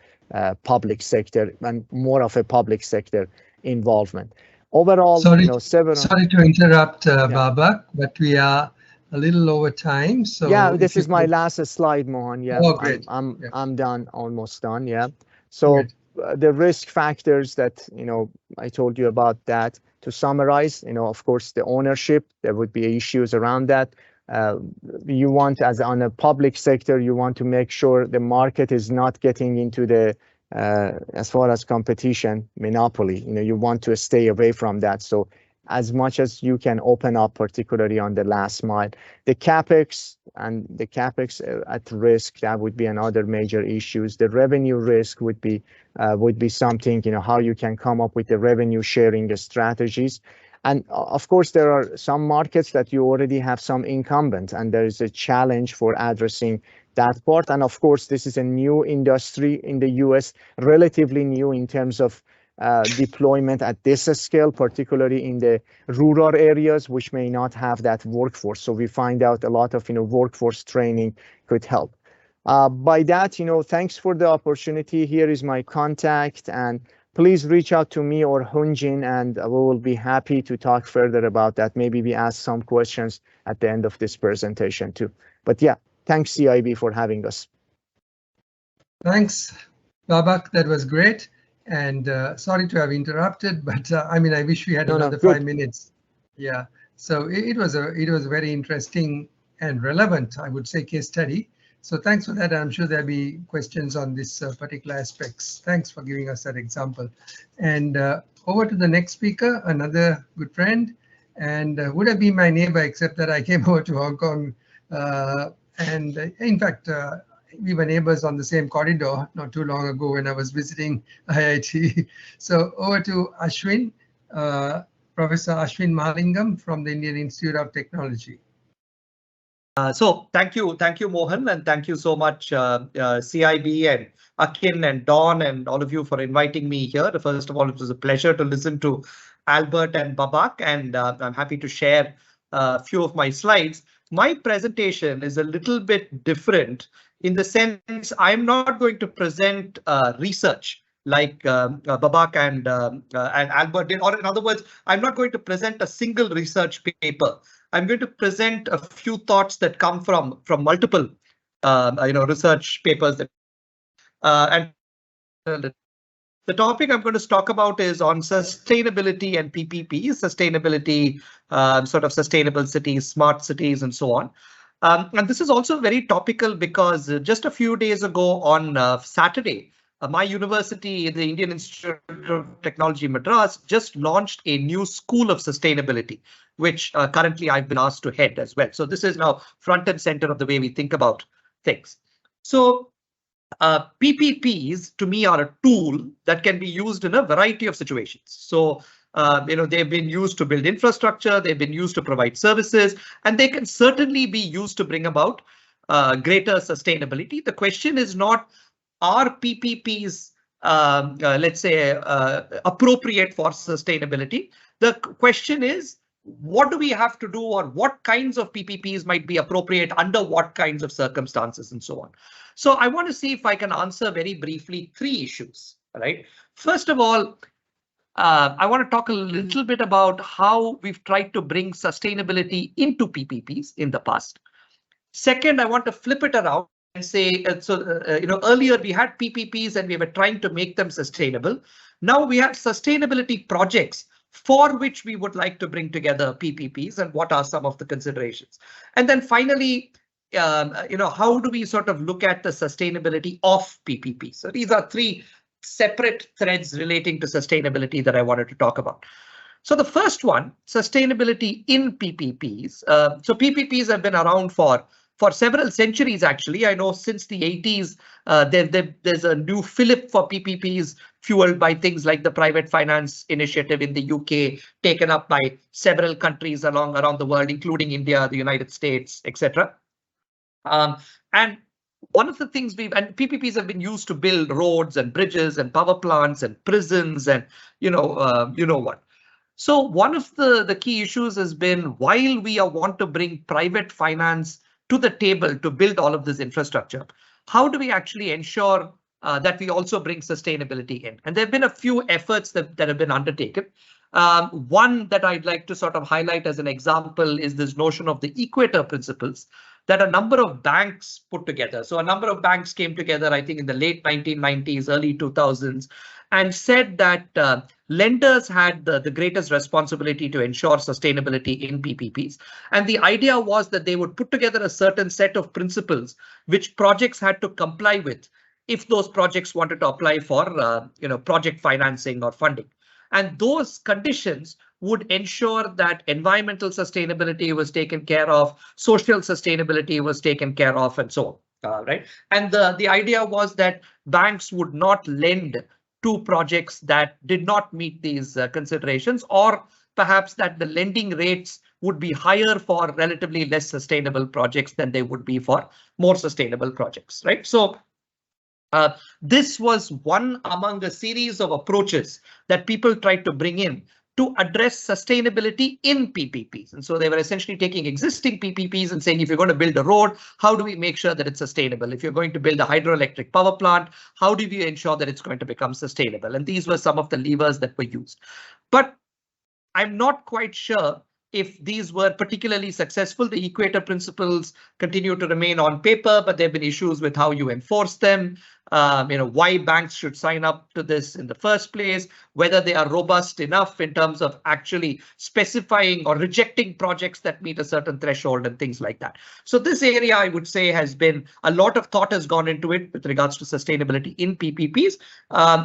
public sector and more of a public sector involvement. Overall, sorry, you know, sorry to interrupt, Baabak, but we are a little over time. So yeah, this is my last slide, Mohan. Yeah, oh, great. I'm done, almost done. Yeah, so the risk factors that, you know, I told you about that. To summarize, you know, of course, the ownership, there would be issues around that. You want, as on a public sector, you want to make sure the market is not getting into the as far as competition, monopoly. You know, you want to stay away from that. So as much as you can open up, particularly on the last mile. The capex at risk, that would be another major issues. The revenue risk would be something, you know, how you can come up with the revenue sharing strategies. And of course, there are some markets that you already have some incumbent, and there is a challenge for addressing that part. And of course, this is a new industry in the US, relatively new in terms of deployment at this scale, particularly in the rural areas, which may not have that workforce. So we find out a lot of, you know, workforce training could help. By that, you know, thanks for the opportunity. Here is my contact, and please reach out to me or Hunjin, and we will be happy to talk further about that. Maybe we ask some questions at the end of this presentation too. But yeah, thanks CIB for having us. Thanks, Baabak. That was great. And sorry to have interrupted, but I mean, I wish we had another 5 minutes. Yeah, so it was a very interesting and relevant, I would say, case study. So thanks for that. I'm sure there'll be questions on this particular aspects. Thanks for giving us that example. And over to the next speaker, another good friend, and would have been my neighbor, except that I came over to Hong Kong. And in fact, we were neighbors on the same corridor not too long ago when I was visiting IIT. So over to Ashwin, Professor Ashwin Mahalingam from the Indian Institute of Technology. So thank you, Mohan, and thank you so much, CIB and Akin and Don and all of you for inviting me here. First of all, it was a pleasure to listen to Albert and Baabak, and I'm happy to share a few of my slides. My presentation is a little bit different in the sense I'm not going to present research like Baabak and Albert did, or in other words, I'm not going to present a single research paper. I'm going to present a few thoughts that come from multiple, research papers. And the topic I'm going to talk about is on sustainability and PPP, sustainability, sort of sustainable cities, smart cities, and so on. And this is also very topical because just a few days ago on Saturday, my university, the Indian Institute of Technology, Madras, just launched a new school of sustainability, which currently I've been asked to head as well. So this is now front and center of the way we think about things. So PPPs to me are a tool that can be used in a variety of situations. So, they've been used to build infrastructure, they've been used to provide services, and they can certainly be used to bring about greater sustainability. The question is not, are PPPs, let's say, appropriate for sustainability? The question is, what do we have to do, or what kinds of PPPs might be appropriate under what kinds of circumstances and so on. So I want to see if I can answer very briefly 3 issues, right? First of all, I want to talk a little bit about how we've tried to bring sustainability into PPPs in the past. Second, I want to flip it around and say, earlier we had PPPs and we were trying to make them sustainable. Now we have sustainability projects for which we would like to bring together PPPs, and what are some of the considerations. And then finally, how do we sort of look at the sustainability of PPP? So these are 3 separate threads relating to sustainability that I wanted to talk about. So the first one, sustainability in PPPs. So PPPs have been around for several centuries, actually. I know since the 80s, there's a new fillip for PPPs fueled by things like the Private Finance Initiative in the UK, taken up by several countries around the world, including India, the United States, etc. And one of the things PPPs have been used to build roads and bridges and power plants and prisons and you know what. So one of the key issues has been, while we want to bring private finance to the table to build all of this infrastructure, how do we actually ensure that we also bring sustainability in? And there have been a few efforts that have been undertaken. One that I'd like to sort of highlight as an example is this notion of the equator principles that a number of banks put together. So a number of banks came together, I think in the late 1990s, early 2000s, and said that lenders had the greatest responsibility to ensure sustainability in PPPs. And the idea was that they would put together a certain set of principles which projects had to comply with if those projects wanted to apply for project financing or funding. And those conditions would ensure that environmental sustainability was taken care of, social sustainability was taken care of, and so on. Right. And the idea was that banks would not lend to projects that did not meet these considerations, or perhaps that the lending rates would be higher for relatively less sustainable projects than they would be for more sustainable projects. Right. So this was one among a series of approaches that people tried to bring in to address sustainability in PPPs. And so they were essentially taking existing PPPs and saying, if you're going to build a road, how do we make sure that it's sustainable? If you're going to build a hydroelectric power plant, how do we ensure that it's going to become sustainable? And these were some of the levers that were used. But I'm not quite sure if these were particularly successful. The equator principles continue to remain on paper, but there have been issues with how you enforce them. Why banks should sign up to this in the first place, whether they are robust enough in terms of actually specifying or rejecting projects that meet a certain threshold and things like that. So this area, I would say, has been a lot of thought has gone into it with regards to sustainability in PPPs.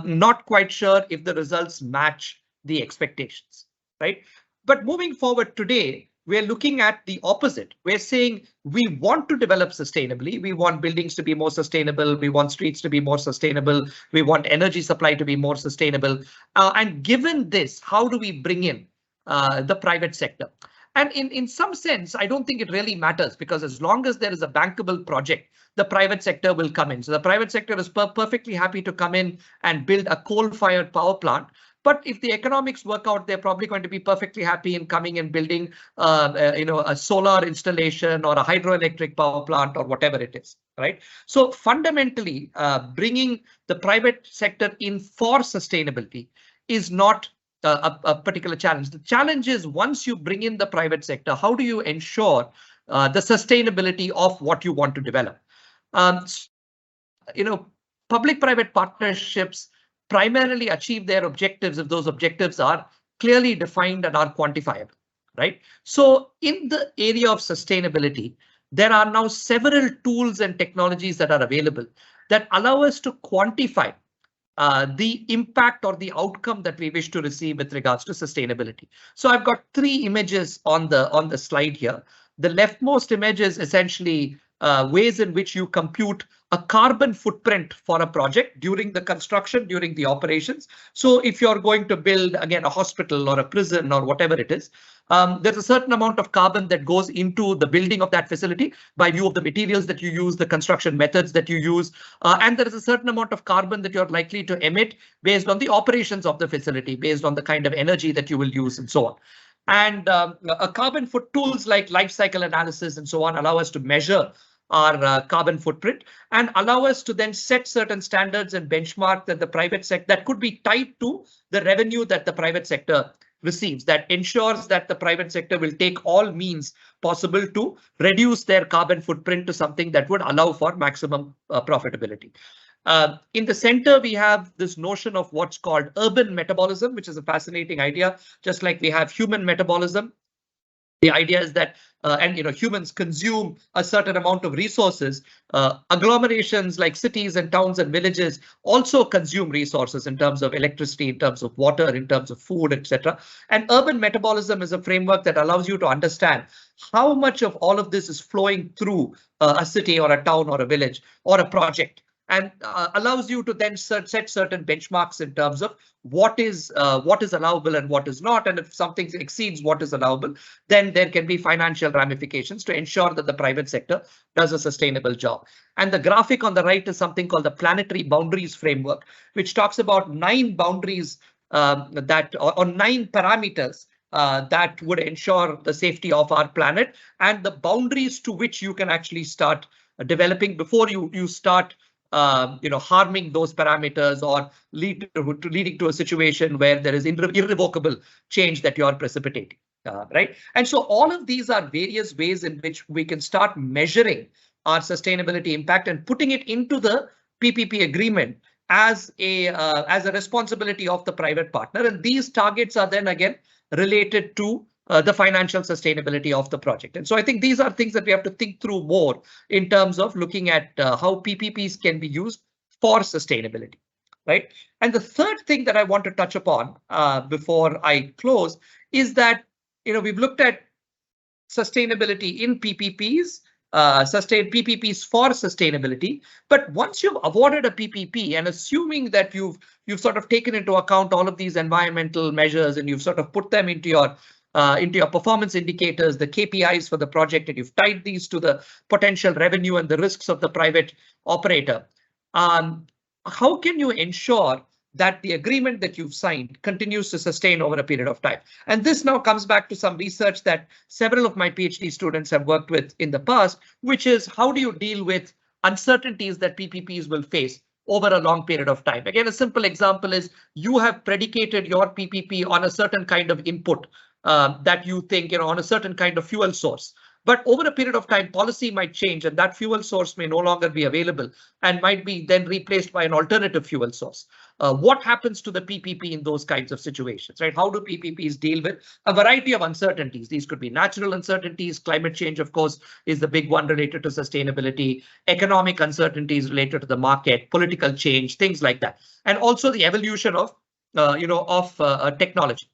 Not quite sure if the results match the expectations, right? But moving forward today, we're looking at the opposite. We're saying we want to develop sustainably. We want buildings to be more sustainable. We want streets to be more sustainable. We want energy supply to be more sustainable. And given this, how do we bring in the private sector? And in some sense, I don't think it really matters, because as long as there is a bankable project, the private sector will come in. So the private sector is perfectly happy to come in and build a coal-fired power plant. But if the economics work out, they're probably going to be perfectly happy in coming and building, a solar installation or a hydroelectric power plant or whatever it is, right? So fundamentally, bringing the private sector in for sustainability is not a particular challenge. The challenge is, once you bring in the private sector, how do you ensure the sustainability of what you want to develop? Public-private partnerships primarily achieve their objectives if those objectives are clearly defined and are quantifiable, right? So in the area of sustainability, there are now several tools and technologies that are available that allow us to quantify the impact or the outcome that we wish to receive with regards to sustainability. So I've got 3 images on the slide here. The leftmost image is essentially ways in which you compute a carbon footprint for a project during the construction, during the operations. So if you're going to build, again, a hospital or a prison or whatever it is, there's a certain amount of carbon that goes into the building of that facility by view of the materials that you use, the construction methods that you use, and there is a certain amount of carbon that you're likely to emit based on the operations of the facility, based on the kind of energy that you will use and so on. And a carbon foot tools like life cycle analysis and so on allow us to measure our carbon footprint and allow us to then set certain standards and benchmark that the private sector that could be tied to the revenue that the private sector receives, that ensures that the private sector will take all means possible to reduce their carbon footprint to something that would allow for maximum profitability. In the center, we have this notion of what's called urban metabolism, which is a fascinating idea. Just like we have human metabolism, the idea is that, humans consume a certain amount of resources. Agglomerations like cities and towns and villages also consume resources in terms of electricity, in terms of water, in terms of food, etc. And urban metabolism is a framework that allows you to understand how much of all of this is flowing through a city or a town or a village or a project, and allows you to then set certain benchmarks in terms of what is allowable and what is not. And if something exceeds what is allowable, then there can be financial ramifications to ensure that the private sector does a sustainable job. And the graphic on the right is something called the planetary boundaries framework, which talks about 9 boundaries or 9 parameters that would ensure the safety of our planet, and the boundaries to which you can actually start developing before you start harming those parameters or leading to a situation where there is irrevocable change that you are precipitating, right? And so all of these are various ways in which we can start measuring our sustainability impact and putting it into the PPP agreement as a responsibility of the private partner. And these targets are then again related to the financial sustainability of the project. And so I think these are things that we have to think through more in terms of looking at how PPPs can be used for sustainability, right? And the third thing that I want to touch upon before I close is that, we've looked at sustainability in PPPs, PPPs for sustainability. But once you've awarded a PPP, and assuming that you've sort of taken into account all of these environmental measures and you've sort of put them into your performance indicators, the KPIs for the project, and you've tied these to the potential revenue and the risks of the private operator, how can you ensure that the agreement that you've signed continues to sustain over a period of time? And this now comes back to some research that several of my PhD students have worked with in the past, which is how do you deal with uncertainties that PPPs will face over a long period of time? Again, a simple example is you have predicated your PPP on a certain kind of input that you think, on a certain kind of fuel source. But over a period of time, policy might change and that fuel source may no longer be available and might be then replaced by an alternative fuel source. What happens to the PPP in those kinds of situations, right? How do PPPs deal with a variety of uncertainties? These could be natural uncertainties. Climate change, of course, is the big one related to sustainability, economic uncertainties related to the market, political change, things like that. And also the evolution of, technology.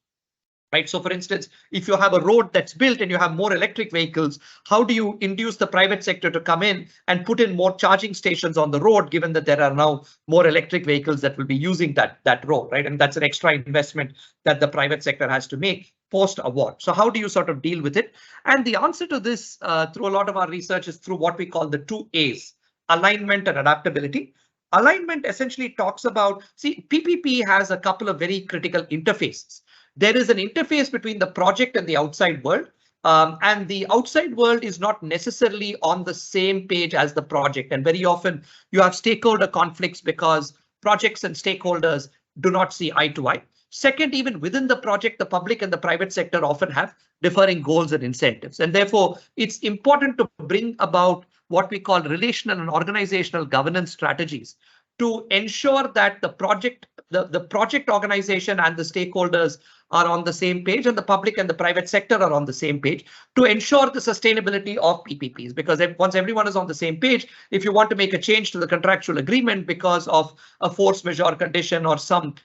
Right. So, for instance, if you have a road that's built and you have more electric vehicles, how do you induce the private sector to come in and put in more charging stations on the road, given that there are now more electric vehicles that will be using that road, right? And that's an extra investment that the private sector has to make post award. So how do you sort of deal with it? And the answer to this through a lot of our research is through what we call the 2 A's, alignment and adaptability. Alignment essentially talks about, PPP has a couple of very critical interfaces. There is an interface between the project and the outside world, and the outside world is not necessarily on the same page as the project. And very often you have stakeholder conflicts because projects and stakeholders do not see eye to eye. Second, even within the project, the public and the private sector often have differing goals and incentives. And therefore, it's important to bring about what we call relational and organizational governance strategies to ensure that the project organization and the stakeholders are on the same page, and the public and the private sector are on the same page to ensure the sustainability of PPPs. Because once everyone is on the same page, if you want to make a change to the contractual agreement because of a force majeure condition or some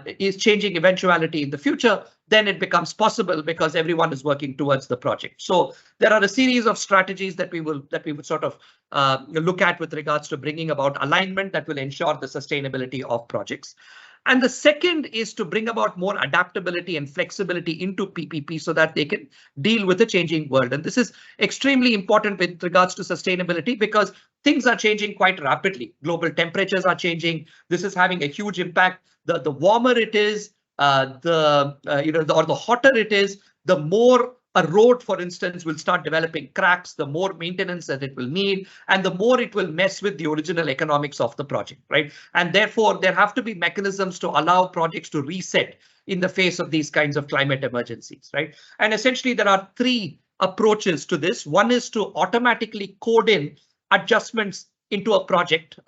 is changing eventuality in the future, then it becomes possible because everyone is working towards the project. So there are a series of strategies that we would sort of look at with regards to bringing about alignment that will ensure the sustainability of projects. And the second is to bring about more adaptability and flexibility into PPP so that they can deal with the changing world. And this is extremely important with regards to sustainability because things are changing quite rapidly. Global temperatures are changing. This is having a huge impact. The warmer it is, or the hotter it is, the more a road, for instance, will start developing cracks, the more maintenance that it will need, and the more it will mess with the original economics of the project, right? And therefore, there have to be mechanisms to allow projects to reset in the face of these kinds of climate emergencies, right? And essentially, there are three approaches to this. One is to automatically code in adjustments into a project.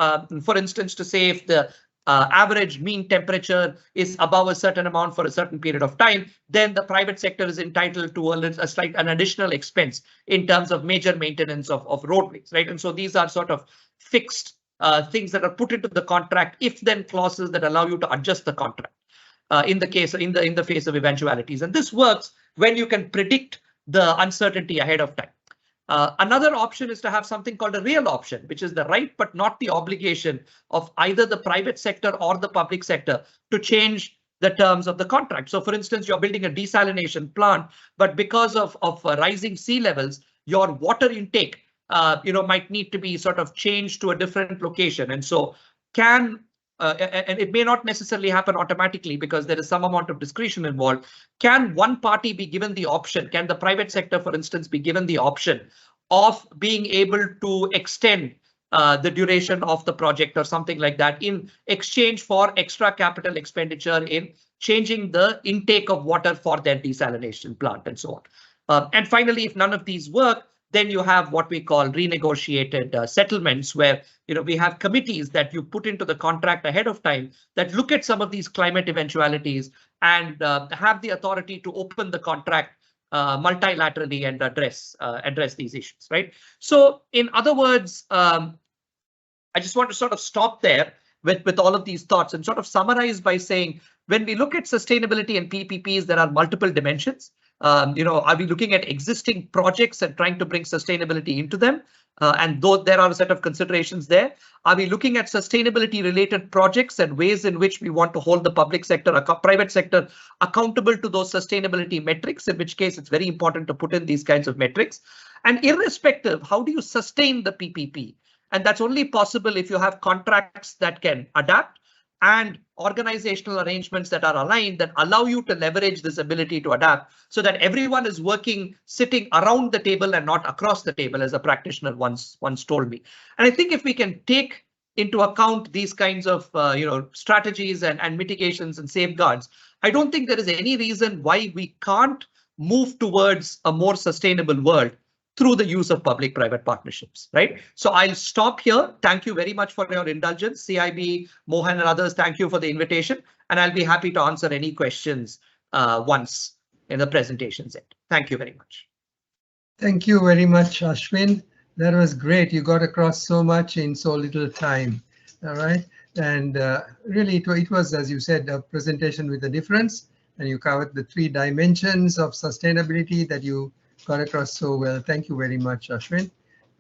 For instance, to say if the average mean temperature is above a certain amount for a certain period of time, then the private sector is entitled to an additional expense in terms of major maintenance of roadways, right? And so these are sort of fixed things that are put into the contract, if then clauses that allow you to adjust the contract in the face of eventualities. And this works when you can predict the uncertainty ahead of time. Another option is to have something called a real option, which is the right but not the obligation of either the private sector or the public sector to change the terms of the contract. So for instance, you're building a desalination plant, but because of rising sea levels, your water intake might need to be sort of changed to a different location. And so and it may not necessarily happen automatically because there is some amount of discretion involved. Can one party be given the option? Can the private sector, for instance, be given the option of being able to extend the duration of the project or something like that in exchange for extra capital expenditure in changing the intake of water for their desalination plant and so on? And finally, if none of these work, then you have what we call renegotiated settlements, where we have committees that you put into the contract ahead of time that look at some of these climate eventualities and have the authority to open the contract multilaterally and address these issues, right? So in other words, I just want to sort of stop there with all of these thoughts and sort of summarize by saying, when we look at sustainability and PPPs, there are multiple dimensions. Are we looking at existing projects and trying to bring sustainability into them? And though there are a set of considerations there, are we looking at sustainability related projects and ways in which we want to hold the public sector, private sector accountable to those sustainability metrics, in which case it's very important to put in these kinds of metrics. And irrespective, how do you sustain the PPP? And that's only possible if you have contracts that can adapt and organizational arrangements that are aligned that allow you to leverage this ability to adapt so that everyone is working, sitting around the table and not across the table, as a practitioner once told me. And I think if we can take into account these kinds of strategies and mitigations and safeguards, I don't think there is any reason why we can't move towards a more sustainable world through the use of public-private partnerships, right? So I'll stop here. Thank you very much for your indulgence. CIB, Mohan and others, thank you for the invitation. And I'll be happy to answer any questions once in the presentation's end. Thank you very much. Thank you very much, Ashwin. That was great. You got across so much in so little time, all right? And really, it was, as you said, a presentation with a difference. And you covered the 3 dimensions of sustainability that you got across so well. Thank you very much, Ashwin.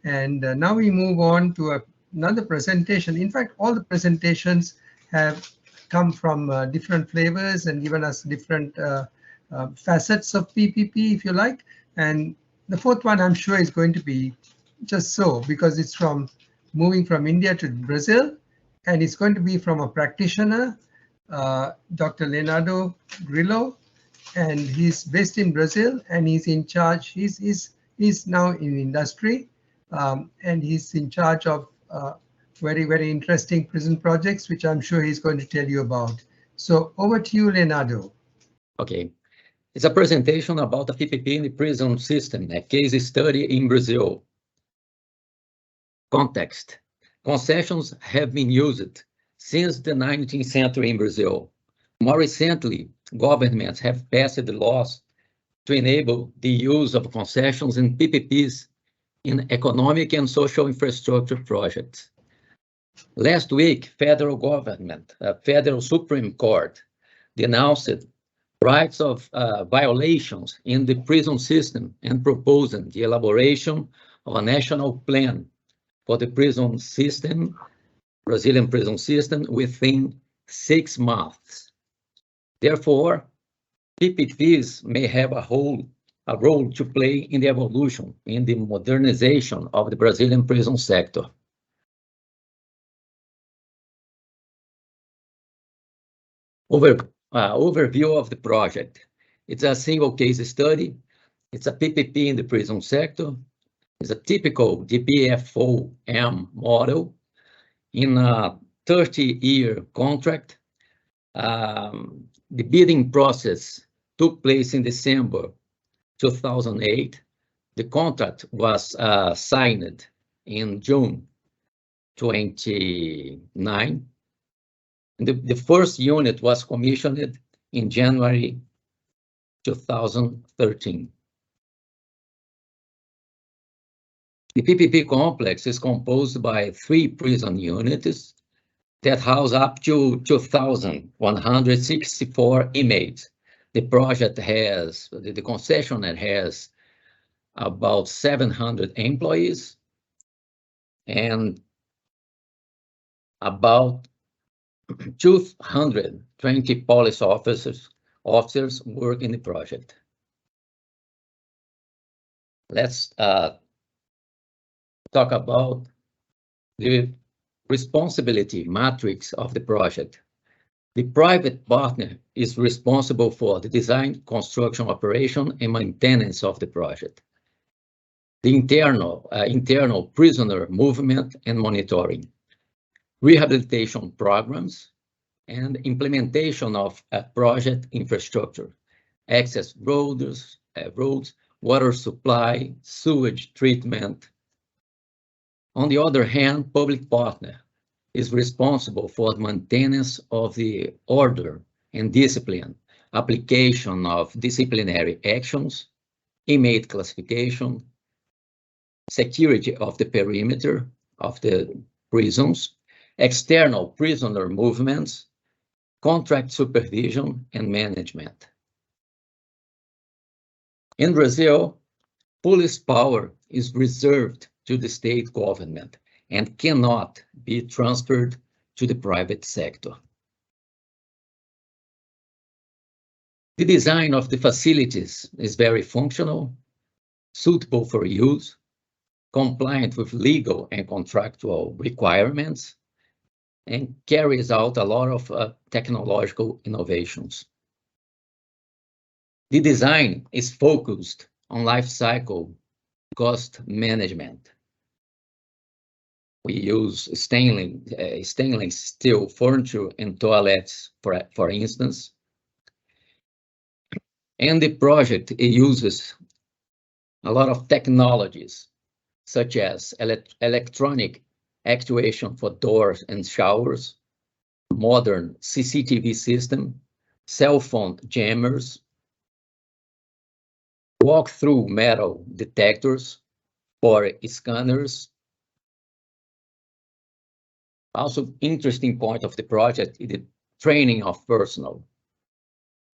And now we move on to another presentation. In fact, all the presentations have come from different flavors and given us different facets of PPP, if you like. And the 4th one, I'm sure, is going to be just so, because it's moving from India to Brazil, and it's going to be from a practitioner, Dr. Leonardo Grillo. And he's based in Brazil, and he's in charge. He's now in industry, and he's in charge of very, very interesting prison projects, which I'm sure he's going to tell you about. So over to you, Leonardo. Okay, it's a presentation about the PPP in the prison system, a case study in Brazil. Context: concessions have been used since the 19th century in Brazil. More recently, governments have passed laws to enable the use of concessions and PPPs in economic and social infrastructure projects. Last week, Federal Supreme Court denounced rights of violations in the prison system and proposed the elaboration of a national plan for the prison system, Brazilian prison system, within 6 months. Therefore, PPPs may have a role to play in the evolution, in the modernization of the Brazilian prison sector. Overview of the project. It's a single case study. It's a PPP in the prison sector. It's a typical DPFOM model in a 30-year contract. The bidding process took place in December 2008. The contract was signed in June 29. The first unit was commissioned in January 2013. The PPP complex is composed by 3 prison units that house up to 2,164 inmates. The project has, the concessionaire has about 700 employees and about 220 police officers work in the project. Let's talk about the responsibility matrix of the project. The private partner is responsible for the design, construction, operation, and maintenance of the project. The internal prisoner movement and monitoring, rehabilitation programs, and implementation of project infrastructure, access roads, water supply, sewage treatment. On the other hand, public partner is responsible for the maintenance of the order and discipline, application of disciplinary actions, inmate classification, security of the perimeter of the prisons, external prisoner movements, contract supervision and management. In Brazil, police power is reserved to the state government and cannot be transferred to the private sector. The design of the facilities is very functional, suitable for use, compliant with legal and contractual requirements, and carries out a lot of technological innovations. The design is focused on life cycle cost management. We use stainless steel furniture and toilets, for instance. And the project uses a lot of technologies, such as electronic actuation for doors and showers, modern CCTV system, cell phone jammers, walk-through metal detectors for scanners. Also, interesting point of the project is the training of personnel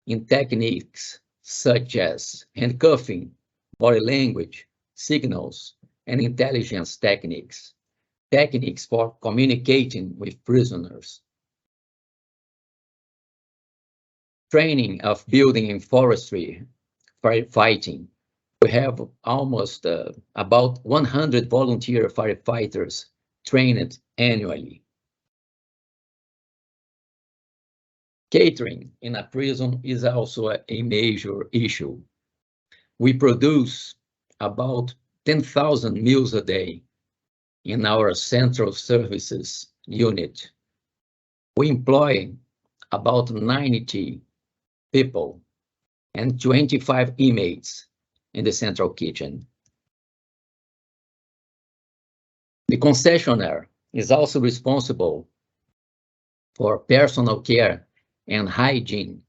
in techniques such as handcuffing, body language, signals, and intelligence techniques for communicating with prisoners. Training of building and forestry, firefighting. We have almost about 100 volunteer firefighters trained annually. Catering in a prison is also a major issue. We produce about 10,000 meals a day in our central services unit. We employ about 90 people and 25 inmates in the central kitchen. The concessionaire is also responsible for personal care and hygiene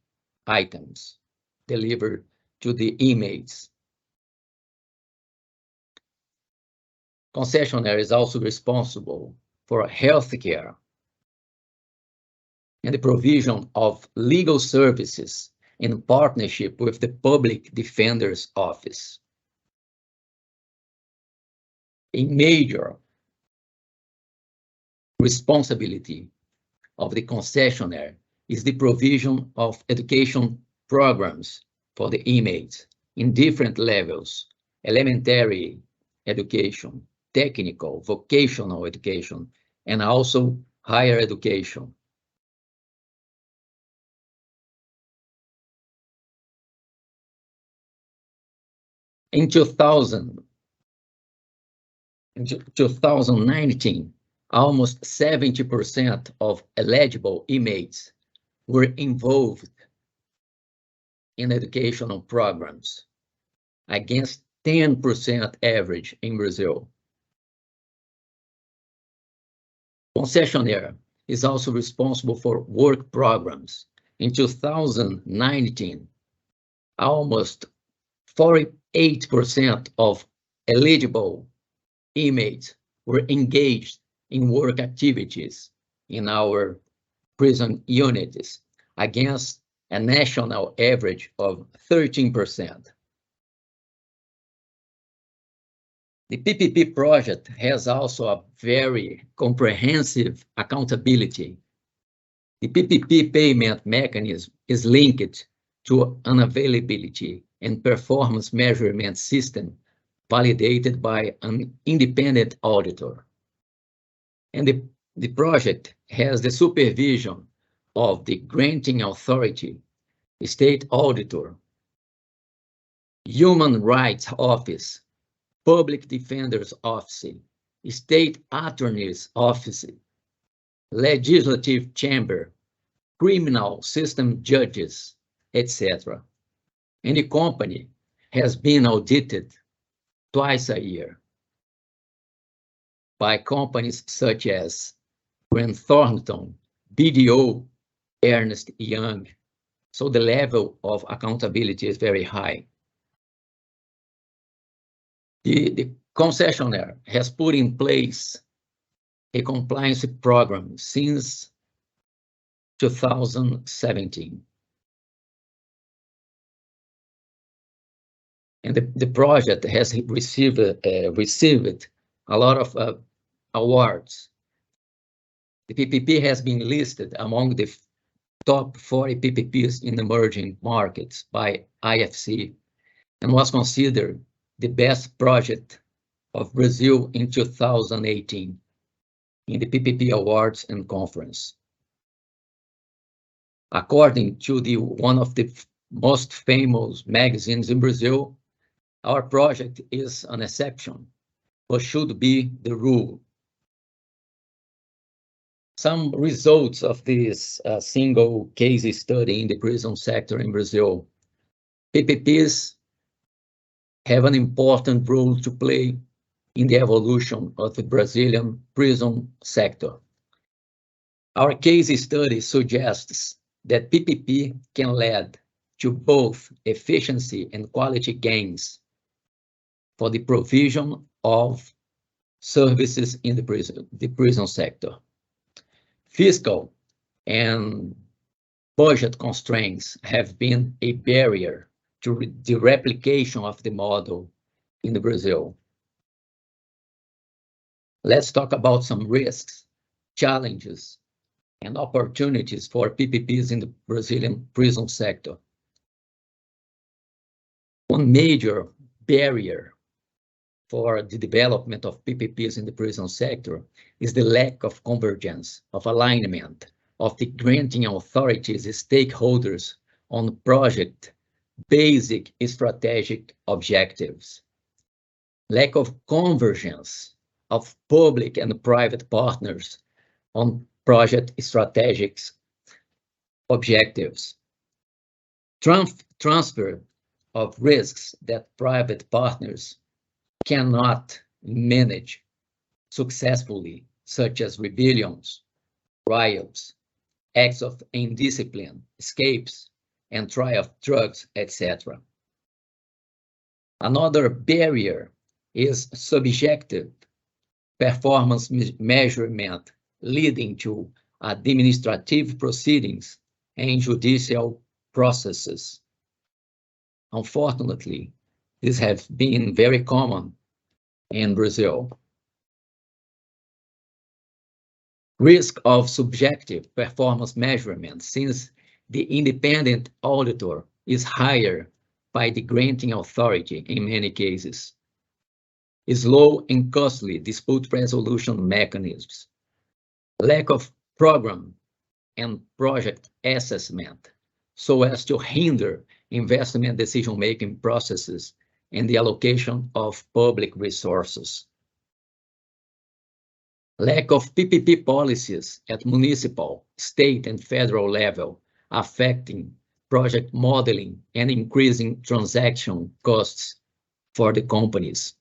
items delivered to the inmates. Concessionaire is also responsible for health care and the provision of legal services in partnership with the Public Defender's Office. A major responsibility of the concessionaire is the provision of education programs for the inmates in different levels: elementary education, technical, vocational education, and also higher education. In 2019, almost 70% of eligible inmates were involved in educational programs, against 10% average in Brazil. Concessionaire is also responsible for work programs. In 2019, almost 48% of eligible inmates were engaged in work activities in our prison units, against a national average of 13%. The PPP project has also a very comprehensive accountability. The PPP payment mechanism is linked to an availability and performance measurement system validated by an independent auditor. And the project has the supervision of the granting authority, the state auditor, Human Rights Office, Public Defender's Office, State Attorney's Office, Legislative Chamber, Criminal System Judges, etc. And the company has been audited twice a year by companies such as Grant Thornton, BDO, Ernst Young. So the level of accountability is very high. The concessionaire has put in place a compliance program since 2017. And the project has received a lot of awards. The PPP has been listed among the top 40 PPPs in emerging markets by IFC and was considered the best project of Brazil in 2018 in the PPP Awards and Conference. According to one of the most famous magazines in Brazil, our project is an exception, but should be the rule. Some results of this single case study in the prison sector in Brazil. PPPs have an important role to play in the evolution of the Brazilian prison sector. Our case study suggests that PPP can lead to both efficiency and quality gains for the provision of services in the prison sector. Fiscal and budget constraints have been a barrier to the replication of the model in Brazil. Let's talk about some risks, challenges, and opportunities for PPPs in the Brazilian prison sector. One major barrier for the development of PPPs in the prison sector is the lack of convergence, of alignment of the granting authorities' stakeholders on project basic strategic objectives. Lack of convergence of public and private partners on project strategic objectives. Transfer of risks that private partners cannot manage successfully, such as rebellions, riots, acts of indiscipline, escapes, and trial of drugs, etc. Another barrier is subjective performance measurement, leading to administrative proceedings and judicial processes. Unfortunately, this has been very common in Brazil. Risk of subjective performance measurement, since the independent auditor is hired by the granting authority in many cases. Slow and costly dispute resolution mechanisms. Lack of program and project assessment, so as to hinder investment decision-making processes and the allocation of public resources. Lack of PPP policies at municipal, state, and federal level, affecting project modeling and increasing transaction costs for the companies.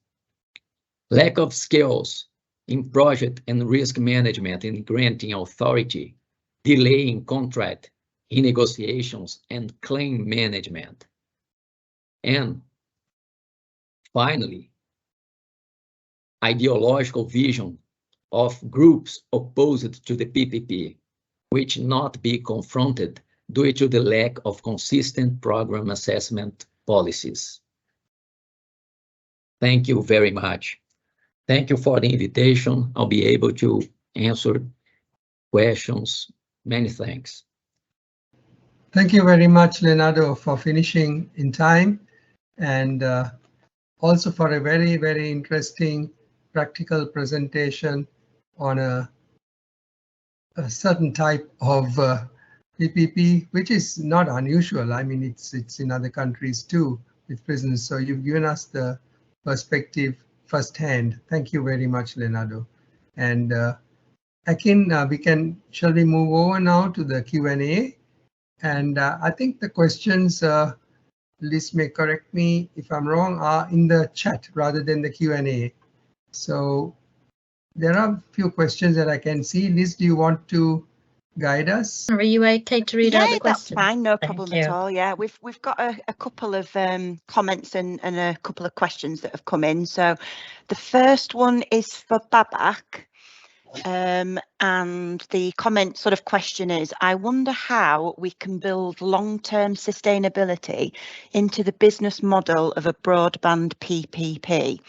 Lack of skills in project and risk management in granting authority, delaying contract in negotiations and claim management. And finally, ideological vision of groups opposed to the PPP, which not be confronted due to the lack of consistent program assessment policies. Thank you very much. Thank you for the invitation. I'll be able to answer questions. Many thanks. Thank you very much, Leonardo, for finishing in time, and also for a very, very interesting practical presentation on a certain type of PPP, which is not unusual. I mean, it's in other countries too with prisons. So you've given us the perspective firsthand. Thank you very much, Leonardo. And Akin, shall we move over now to the Q&A? And I think the questions, Liz may correct me if I'm wrong, are in the chat rather than the Q&A. So there are a few questions that I can see. Liz, do you want to guide us? Are you okay to read out the Yeah, that's question? fine, no Thank problem you. at all. Yeah, we've got a couple of comments and a couple of questions that have come in. So the first one is for Baabak. And the comment sort of question is, I wonder how we can build long-term sustainability into the business model of a broadband PPP,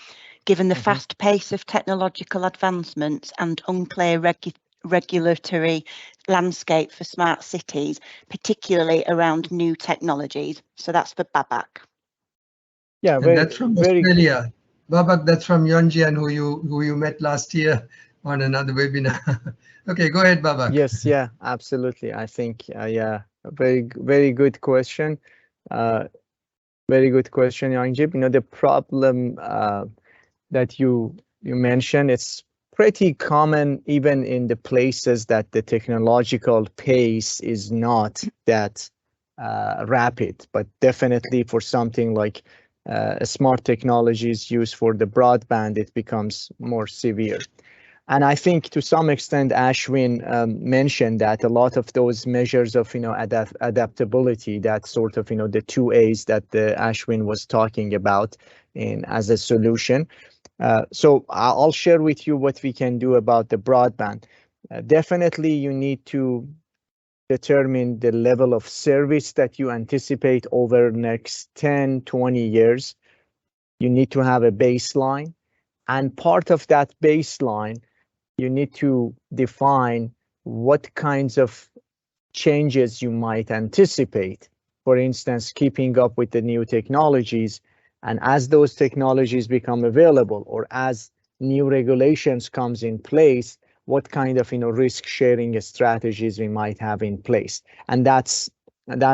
given the fast pace of technological advancements and unclear regulatory landscape for smart cities, particularly around new technologies. So that's for Baabak. Yeah, and that's from Australia. Baabak, that's from Yonjian, who you met last year on another webinar. Okay, go ahead, Baabak. Yes, yeah, absolutely. I think, yeah, a very good question. Very good question, Yangjib. You know, the problem that you mentioned, it's pretty common even in the places that the technological pace is not that rapid, but definitely for something like smart technologies used for the broadband, it becomes more severe. And I think to some extent, Ashwin mentioned that a lot of those measures of, adaptability, that sort of, the 2 A's that Ashwin was talking about as a solution. So I'll share with you what we can do about the broadband. Definitely, you need to determine the level of service that you anticipate over the next 10, 20 years. You need to have a baseline. And part of that baseline, you need to define what kinds of changes you might anticipate. For instance, keeping up with the new technologies. And as those technologies become available, or as new regulations comes in place, what kind of risk sharing strategies we might have in place. And that's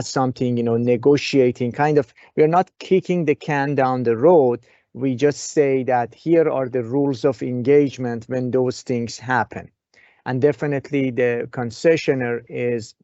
something, negotiating kind of, we're not kicking the can down the road. We just say that here are the rules of engagement when those things happen. And definitely the concessionaire is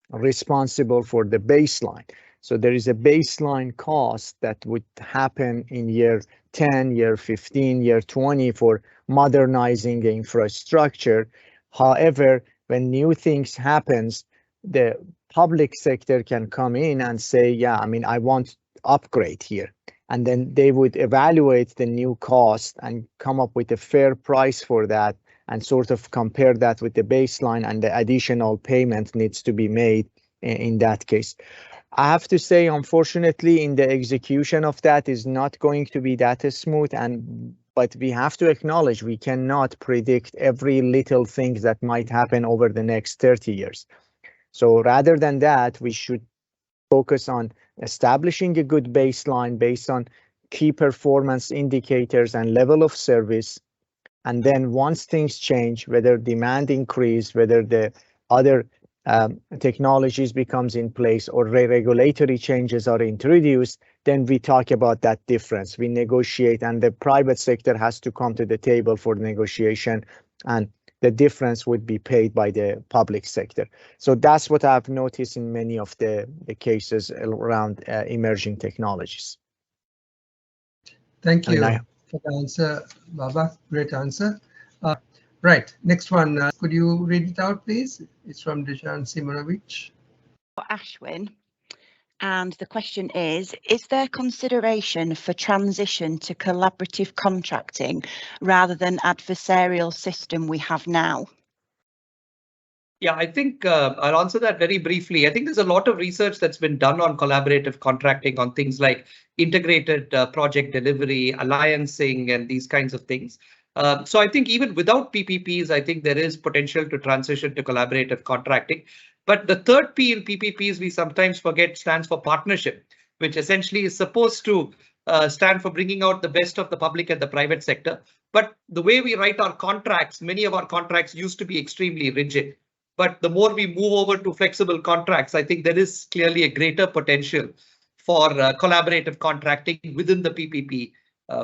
responsible for the baseline. So there is a baseline cost that would happen in year 10, year 15, year 20 for modernizing the infrastructure. However, when new things happens, the public sector can come in and say, yeah, I want upgrade here. And then they would evaluate the new cost and come up with a fair price for that and sort of compare that with the baseline, and the additional payment needs to be made in that case. I have to say, unfortunately, in the execution of that is not going to be that smooth, but we have to acknowledge we cannot predict every little thing that might happen over the next 30 years. So rather than that, we should focus on establishing a good baseline based on key performance indicators and level of service. And then once things change, whether demand increase, whether the other technologies becomes in place or regulatory changes are introduced, then we talk about that difference. We negotiate, and the private sector has to come to the table for negotiation, and the difference would be paid by the public sector. So that's what I've noticed in many of the cases around emerging technologies. Thank you for the answer, Baabak. Great answer. Right, next one. Could you read it out, please? It's from Dejan Simonovic. Ashwin. And the question is there consideration for transition to collaborative contracting rather than adversarial system we have now? Yeah, I think I'll answer that very briefly. I think there's a lot of research that's been done on collaborative contracting on things like integrated project delivery, alliancing, and these kinds of things. So I think even without PPPs, I think there is potential to transition to collaborative contracting. But the third P in PPPs we sometimes forget stands for partnership, which essentially is supposed to stand for bringing out the best of the public and the private sector. But the way we write our contracts, many of our contracts used to be extremely rigid. But the more we move over to flexible contracts, I think there is clearly a greater potential for collaborative contracting within the PPP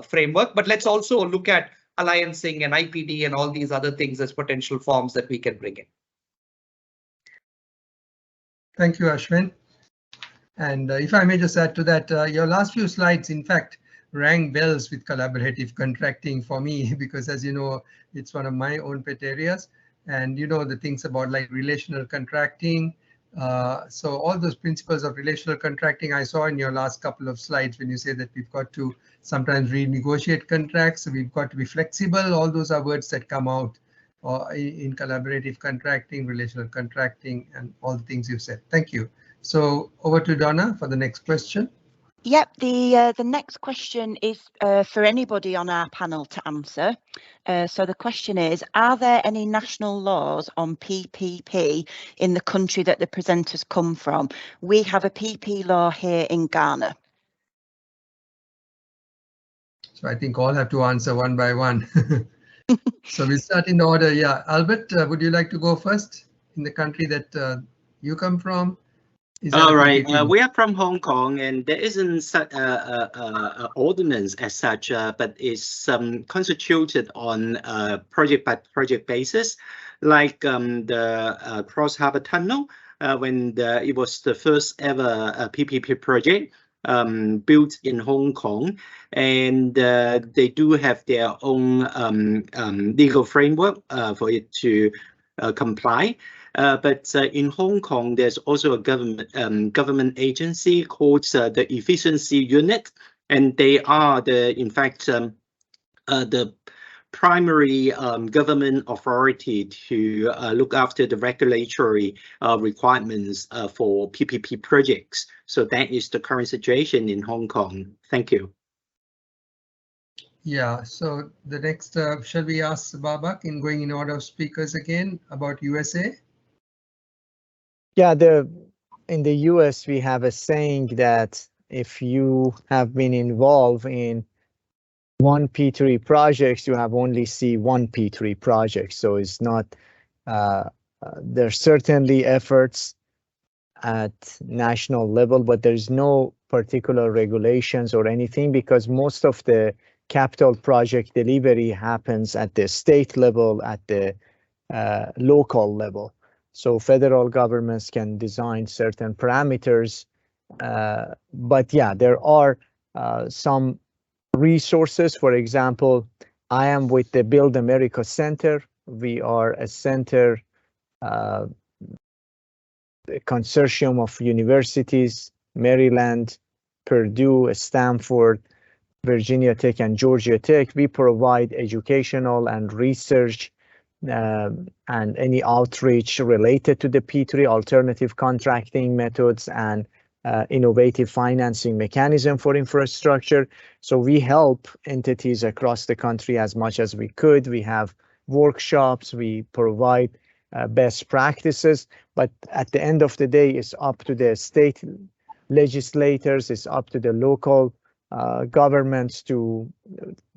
framework. But let's also look at alliancing and IPD and all these other things as potential forms that we can bring in. Thank you, Ashwin. And if I may just add to that, your last few slides, in fact, rang bells with collaborative contracting for me, because as you know, it's one of my own pet areas. And you know, the things about like relational contracting. So all those principles of relational contracting I saw in your last couple of slides when you say that we've got to sometimes renegotiate contracts, so we've got to be flexible. All those are words that come out in collaborative contracting, relational contracting, and all the things you've said. Thank you. So over to Donna for the next question. Yep, the next question is for anybody on our panel to answer. So the question is, are there any national laws on PPP in the country that the presenters come from? We have a PP law here in Ghana. So I think all have to answer one by one. So we start in order. Yeah, Albert, would you like to go first in the country that you come from? All right, we are from Hong Kong, and there isn't such ordinance as such, but it's constituted on a project-by-project basis, like the Cross Harbour Tunnel, when it was the first ever PPP project built in Hong Kong, and they do have their own legal framework for it to comply. But in Hong Kong, there's also a government agency called the Efficiency Unit, and they are in fact the primary government authority to look after the regulatory requirements for PPP projects. So that is the current situation in Hong Kong. Thank you. Yeah, so the next, shall we ask Baabak in going in order of speakers again about USA? Yeah, in the US, we have a saying that if you have been involved in one P3 project, you have only seen one P3 project. So it's not, there's certainly efforts at national level, but there's no particular regulations or anything, because most of the capital project delivery happens at the state level, at the local level. So federal governments can design certain parameters, but yeah, there are some resources. For example, I am with the Build America Center. We are a center, a consortium of universities, Maryland, Purdue, Stanford, Virginia Tech, and Georgia Tech. We provide educational and research and any outreach related to the P3, alternative contracting methods, and innovative financing mechanism for infrastructure. So we help entities across the country as much as we could. We have workshops, we provide best practices, but at the end of the day, it's up to the state legislators, it's up to the local governments to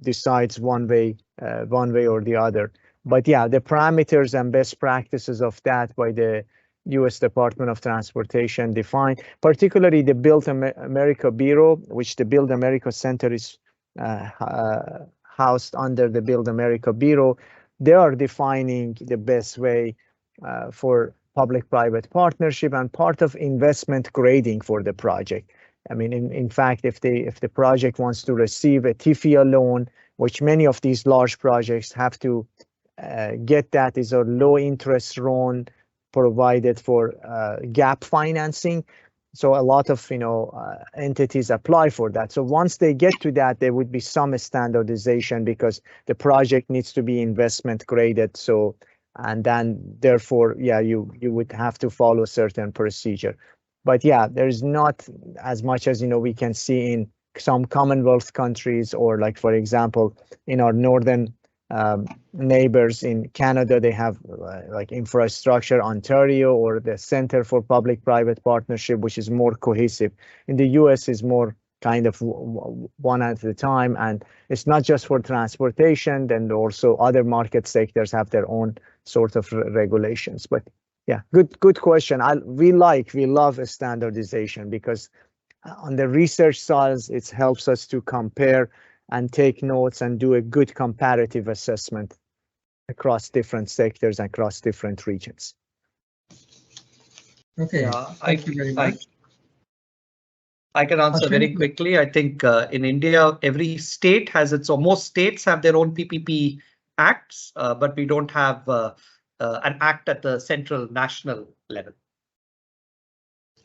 decide one way or the other. But yeah, the parameters and best practices of that by the U.S. Department of Transportation defined, particularly the Build America Bureau, which the Build America Center is housed under the Build America Bureau. They are defining the best way for public-private partnership and part of investment grading for the project. I mean, in fact, if the project wants to receive a TIFIA loan, which many of these large projects have to get, that is a low interest loan provided for gap financing. So a lot of entities apply for that. So once they get to that, there would be some standardization because the project needs to be investment graded. So, and then therefore, yeah, you would have to follow a certain procedure. But yeah, there's not as much as we can see in some Commonwealth countries, or like, for example, in our northern neighbors in Canada, they have like Infrastructure Ontario or the Center for Public-Private Partnership, which is more cohesive. In the US is more kind of one at a time, and it's not just for transportation, then also other market sectors have their own sort of regulations. But yeah, good question. We love a standardization because on the research side, it helps us to compare and take notes and do a good comparative assessment across different sectors, across different regions. Okay, thank you very much. I can answer very quickly. I think in India, every state has most states have their own PPP acts, but we don't have an act at the central national level.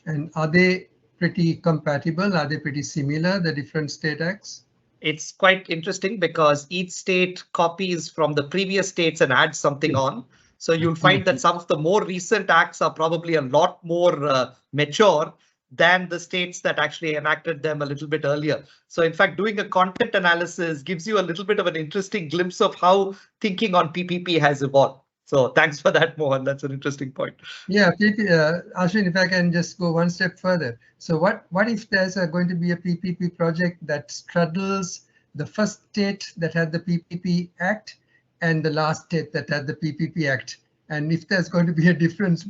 And are they pretty compatible? Are they pretty similar, the different state acts? It's quite interesting because each state copies from the previous states and adds something on. So you'll find that some of the more recent acts are probably a lot more mature than the states that actually enacted them a little bit earlier. So in fact, doing a content analysis gives you a little bit of an interesting glimpse of how thinking on PPP has evolved. So thanks for that, Mohan. That's an interesting point. Yeah, Ashwin, if I can just go one step further. So what if there's going to be a PPP project that straddles the first state that had the PPP Act and the last state that had the PPP Act? And if there's going to be a difference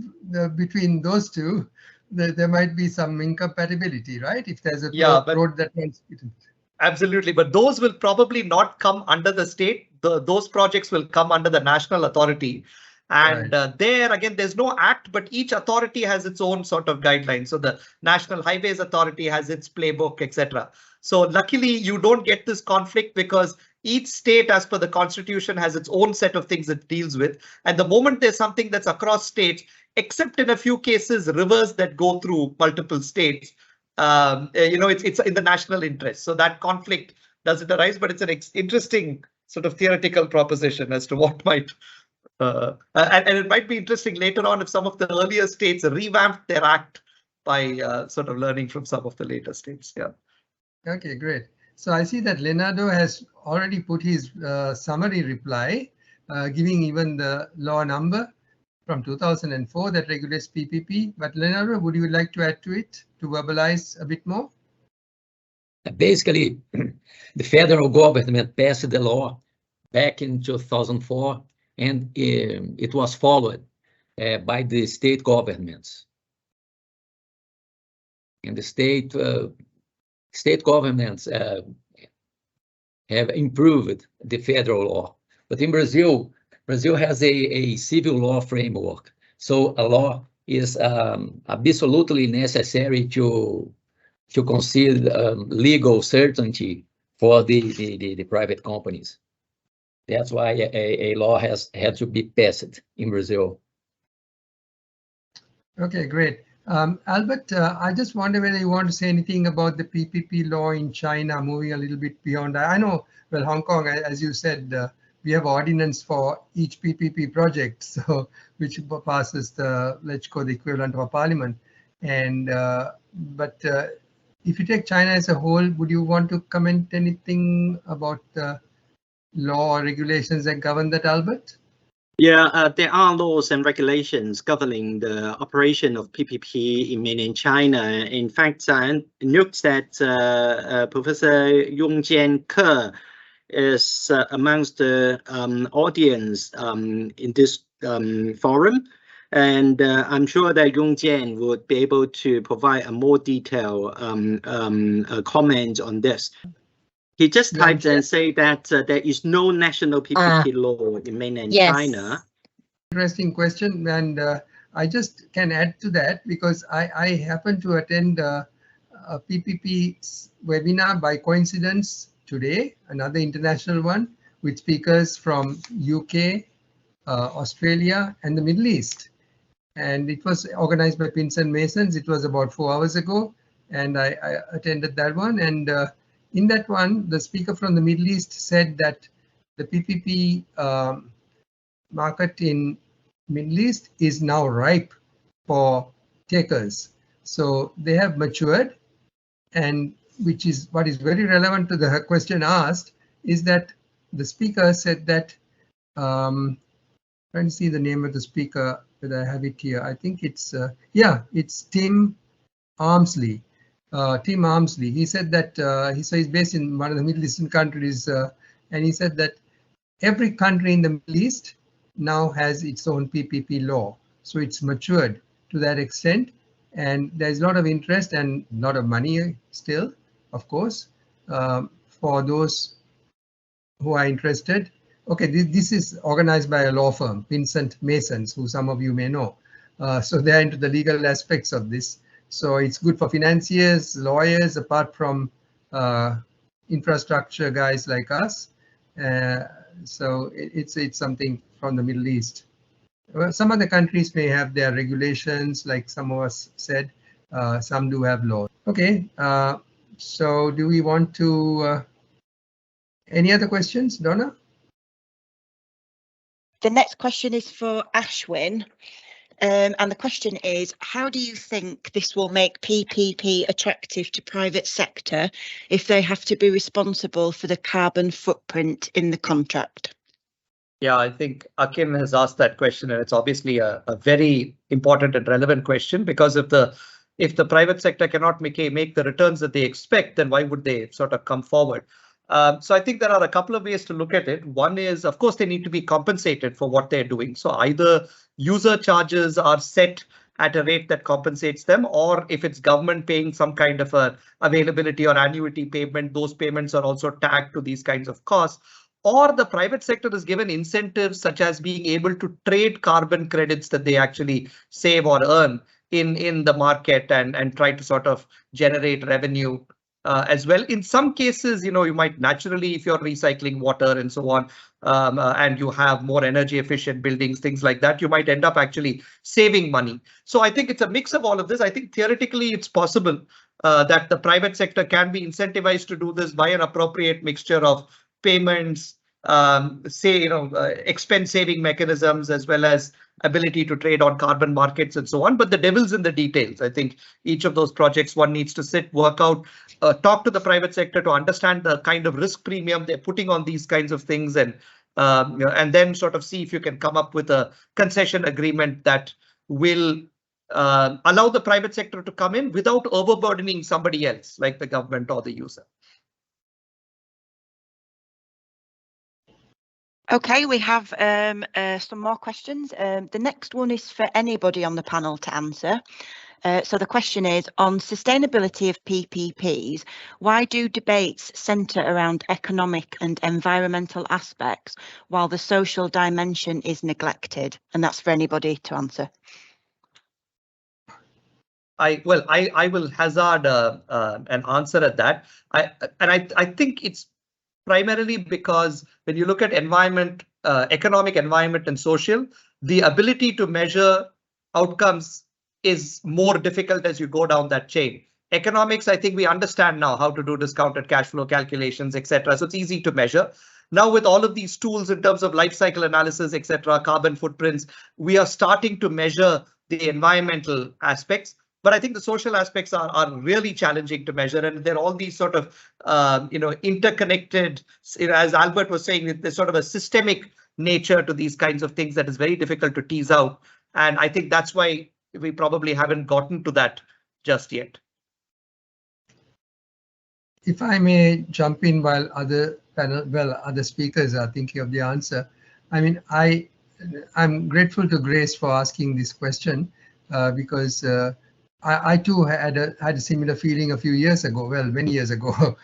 between those two, there might be some incompatibility, right? If there's a road that runs between. Absolutely, but those will probably not come under the state. Those projects will come under the national authority. And there again, there's no act, but each authority has its own sort of guidelines. So the National Highways Authority has its playbook, etc. So luckily, you don't get this conflict because each state, as per the constitution, has its own set of things it deals with. And the moment there's something that's across states, except in a few cases, rivers that go through multiple states, it's in the national interest. So that conflict doesn't arise, but it's an interesting sort of theoretical proposition as to what might, and it might be interesting later on if some of the earlier states revamped their act by sort of learning from some of the later states. Yeah. Okay, great. So I see that Leonardo has already put his summary reply, giving even the law number from 2004 that regulates PPP. But Leonardo, would you like to add to it to verbalize a bit more? Basically, the federal government passed the law back in 2004, and it was followed by the state governments. And the state governments have improved the federal law. But in Brazil has a civil law framework. So a law is absolutely necessary to consider legal certainty for the private companies. That's why a law has had to be passed in Brazil. Okay, great. Albert, I just wonder whether you want to say anything about the PPP law in China, moving a little bit beyond that. I know, well, Hong Kong, as you said, we have ordinance for each PPP project, so which passes the, let's call the equivalent of a parliament. And but if you take China as a whole, would you want to comment anything about the law or regulations that govern that, Albert? Yeah, there are laws and regulations governing the operation of PPP in mainland China. In fact, I note that Professor Yongjian Ke is amongst the audience in this forum. And I'm sure that Yongjian would be able to provide a more detailed comment on this. He just typed and say that there is no national PPP law in mainland China. Interesting question, and I just can add to that because I happened to attend a PPP webinar by coincidence today, another international one with speakers from UK, Australia, and the Middle East. And it was organized by Pins and Masons. It was about 4 hours ago, and I attended that one. And in that one, the speaker from the Middle East said that the PPP market in Middle East is now ripe for takers. So they have matured, and which is what is very relevant to the question asked is that the speaker said that, trying to see the name of the speaker, but I have it here. I think it's, yeah, it's Tim Armsley. Tim Armsley. He said that he's based in one of the Middle Eastern countries, and he said that every country in the Middle East now has its own PPP law. So it's matured to that extent, and there's a lot of interest and a lot of money still, of course, for those who are interested. Okay, this is organized by a law firm, Pins and Masons, who some of you may know. So they're into the legal aspects of this. So it's good for financiers, lawyers, apart from infrastructure guys like us. So it's something from the Middle East. Well, some other countries may have their regulations, like some of us said. Some do have laws. Okay, so do we want to, any other questions, Donna? The next question is for Ashwin. And the question is, how do you think this will make PPP attractive to private sector if they have to be responsible for the carbon footprint in the contract? Yeah, I think Akin has asked that question, and it's obviously a very important and relevant question, because if the private sector cannot make the returns that they expect, then why would they sort of come forward? So I think there are a couple of ways to look at it. One is, of course, they need to be compensated for what they're doing. So either user charges are set at a rate that compensates them, or if it's government paying some kind of a availability or annuity payment, those payments are also tagged to these kinds of costs. Or the private sector is given incentives such as being able to trade carbon credits that they actually save or earn in the market and try to sort of generate revenue as well. In some cases, you might naturally, if you're recycling water and so on, and you have more energy efficient buildings, things like that, you might end up actually saving money. So I think it's a mix of all of this. I think theoretically it's possible that the private sector can be incentivized to do this by an appropriate mixture of payments, expense saving mechanisms, as well as ability to trade on carbon markets and so on. But the devil's in the details. I think each of those projects, one needs to sit, work out, talk to the private sector to understand the kind of risk premium they're putting on these kinds of things, and then sort of see if you can come up with a concession agreement that will allow the private sector to come in without overburdening somebody else, like the government or the user. Okay, we have some more questions. The next one is for anybody on the panel to answer. So the question is, on sustainability of PPPs, why do debates centre around economic and environmental aspects while the social dimension is neglected? And that's for anybody to answer. I will hazard an answer at that. I think it's primarily because when you look at environment, economic, environment, and social, the ability to measure outcomes is more difficult as you go down that chain. Economics, I think we understand now how to do discounted cash flow calculations, etc. So it's easy to measure. Now with all of these tools in terms of life cycle analysis, etc., carbon footprints, we are starting to measure the environmental aspects. But I think the social aspects are really challenging to measure, and they're all these sort of interconnected. As Albert was saying, there's sort of a systemic nature to these kinds of things that is very difficult to tease out. And I think that's why we probably haven't gotten to that just yet. If I may jump in while other speakers are thinking of the answer. I mean, I'm grateful to Grace for asking this question because I too had a similar feeling a few years ago, well, many years ago.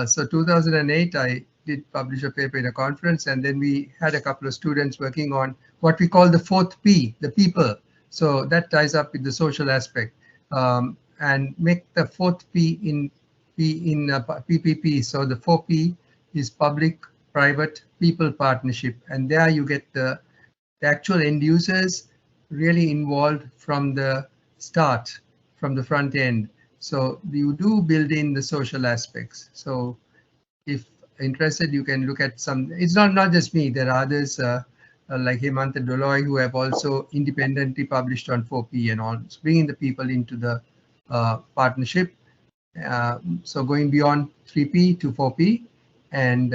So 2008, I did publish a paper in a conference, and then we had a couple of students working on what we call the fourth P, the people. So that ties up with the social aspect, and make the fourth P in PPP. So the 4P is public, private, people partnership, and there you get the actual end users really involved from the start, from the front end. So you do build in the social aspects. So if interested, you can look at some. It's not just me. There are others like Hemanta Doloy who have also independently published on 4P and all, so bringing the people into the partnership. So going beyond 3P to 4P and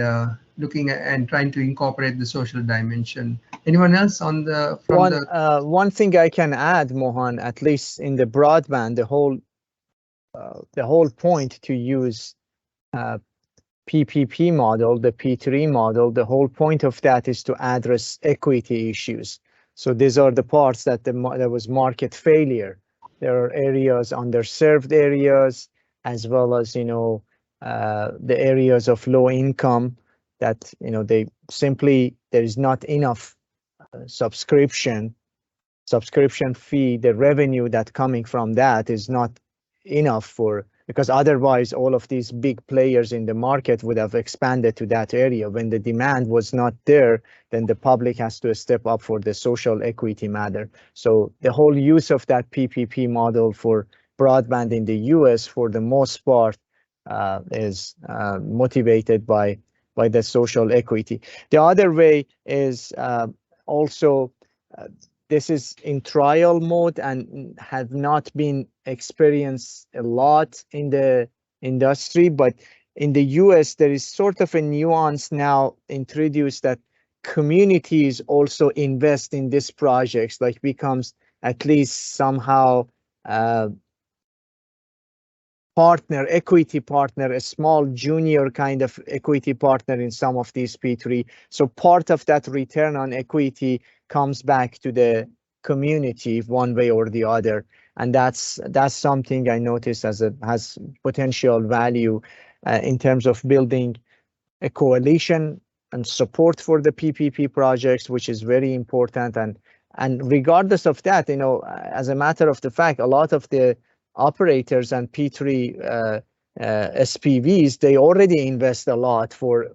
looking at and trying to incorporate the social dimension. Anyone else on the one thing I can add, Mohan, at least in the broadband, the whole point to use PPP model, the P3 model, the whole point of that is to address equity issues. So these are the parts that there was market failure. There are areas, underserved areas, as well as, the areas of low income that, they simply, there is not enough subscription fee, the revenue that coming from that is not enough because otherwise all of these big players in the market would have expanded to that area. When the demand was not there, then the public has to step up for the social equity matter. So the whole use of that PPP model for broadband in the US for the most part is motivated by the social equity. The other way is also this is in trial mode and have not been experienced a lot in the industry, but in the US there is sort of a nuance now introduced that communities also invest in these projects, like becomes at least somehow equity partner, a small junior kind of equity partner in some of these P3. So part of that return on equity comes back to the community one way or the other. And that's something I noticed has potential value in terms of building a coalition and support for the PPP projects, which is very important. And regardless of that, as a matter of the fact, a lot of the operators and P3 SPVs, they already invest a lot for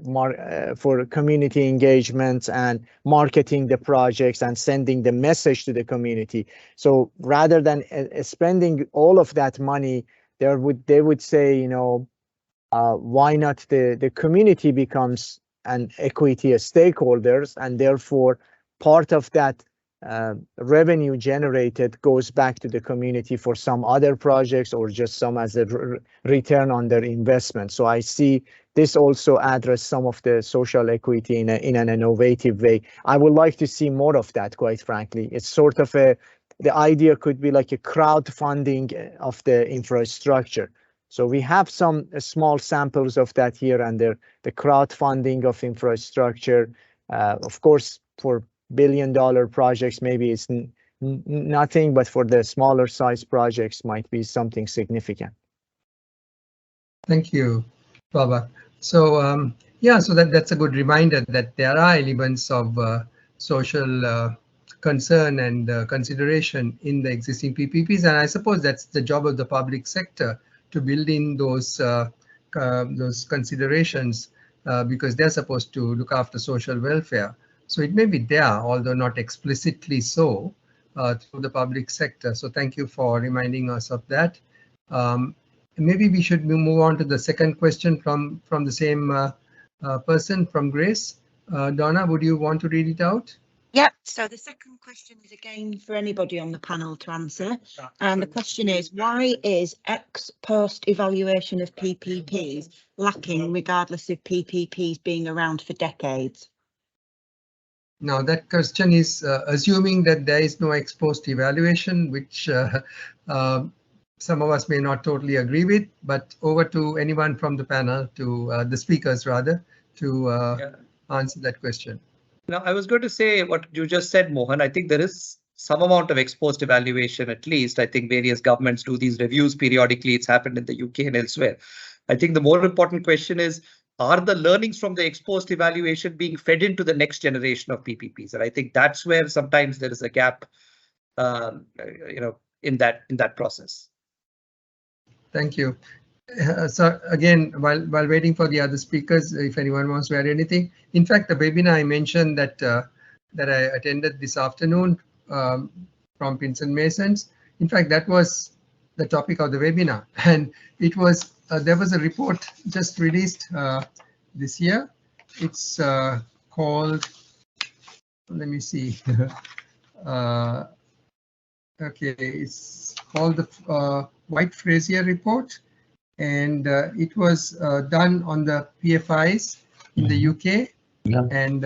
community engagement and marketing the projects and sending the message to the community. So rather than spending all of that money, they would say, why not the community becomes an equity stakeholders, and therefore part of that revenue generated goes back to the community for some other projects or just some as a return on their investment. So I see this also address some of the social equity in an innovative way. I would like to see more of that, quite frankly. It's sort of the idea could be like a crowdfunding of the infrastructure. So we have some small samples of that here and there, the crowdfunding of infrastructure. Of course, for billion-dollar projects, maybe it's nothing, but for the smaller size projects might be something significant. Thank you, Baabak. So so that's a good reminder that there are elements of social concern and consideration in the existing PPPs, and I suppose that's the job of the public sector to build in those considerations because they're supposed to look after social welfare. So it may be there, although not explicitly so, through the public sector. So thank you for reminding us of that. Maybe we should move on to the second question from the same person from Grace. Donna, would you want to read it out? Yep, so the second question is again for anybody on the panel to answer. And the question is, why is ex post evaluation of PPPs lacking regardless of PPPs being around for decades? Now that question is assuming that there is no ex post evaluation, which some of us may not totally agree with, but over to anyone from the panel, to the speakers rather, to answer that question. Now, I was going to say what you just said, Mohan. I think there is some amount of ex post evaluation, at least. I think various governments do these reviews periodically. It's happened in the UK and elsewhere. I think the more important question is, are the learnings from the ex post evaluation being fed into the next generation of PPPs? And I think that's where sometimes there is a gap, in that process. Thank you. So again, while waiting for the other speakers, if anyone wants to add anything, in fact, the webinar I mentioned that that I attended this afternoon from Pins and Masons, in fact, that was the topic of the webinar, and it was there was a report just released this year. It's called, let me see. Okay, it's called the White-Frazier report. And it was done on the PFIs in the UK. Yeah. And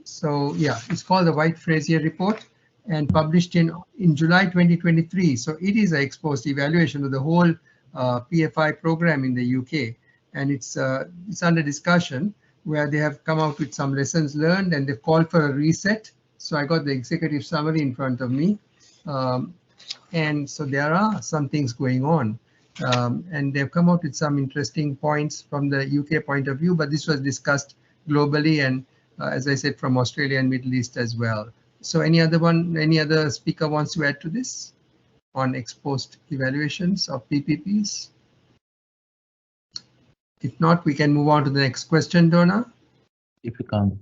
so, yeah, it's called the White-Frazier report and published in July 2023. So it is an ex post evaluation of the whole PFI program in the UK. And it's under discussion, where they have come out with some lessons learned and they've called for a reset. So I got the executive summary in front of me. And so there are some things going on. And they've come out with some interesting points from the UK point of view, but this was discussed globally and, as I said, from Australia and Middle East as well. So any other speaker wants to add to this on ex post evaluations of PPPs? If not, we can move on to the next question, Donna. If you can.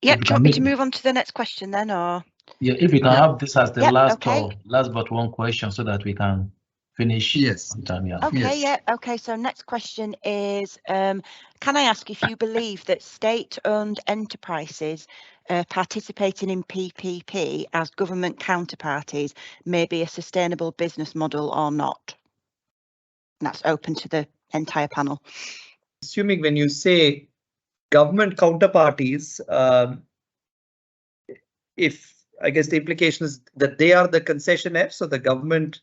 Yep, do you want me to move on to the next question then, or? Yeah, if you can have this as the last okay. last but one question so that we can finish. Yes. On time, yeah. Okay, Yes. yeah, okay. So next question is, can I ask if you believe that state-owned enterprises participating in PPP as government counterparties may be a sustainable business model or not? And that's open to the entire panel. Assuming when you say government counterparties, if I guess the implication is that they are the concessionaire, so the government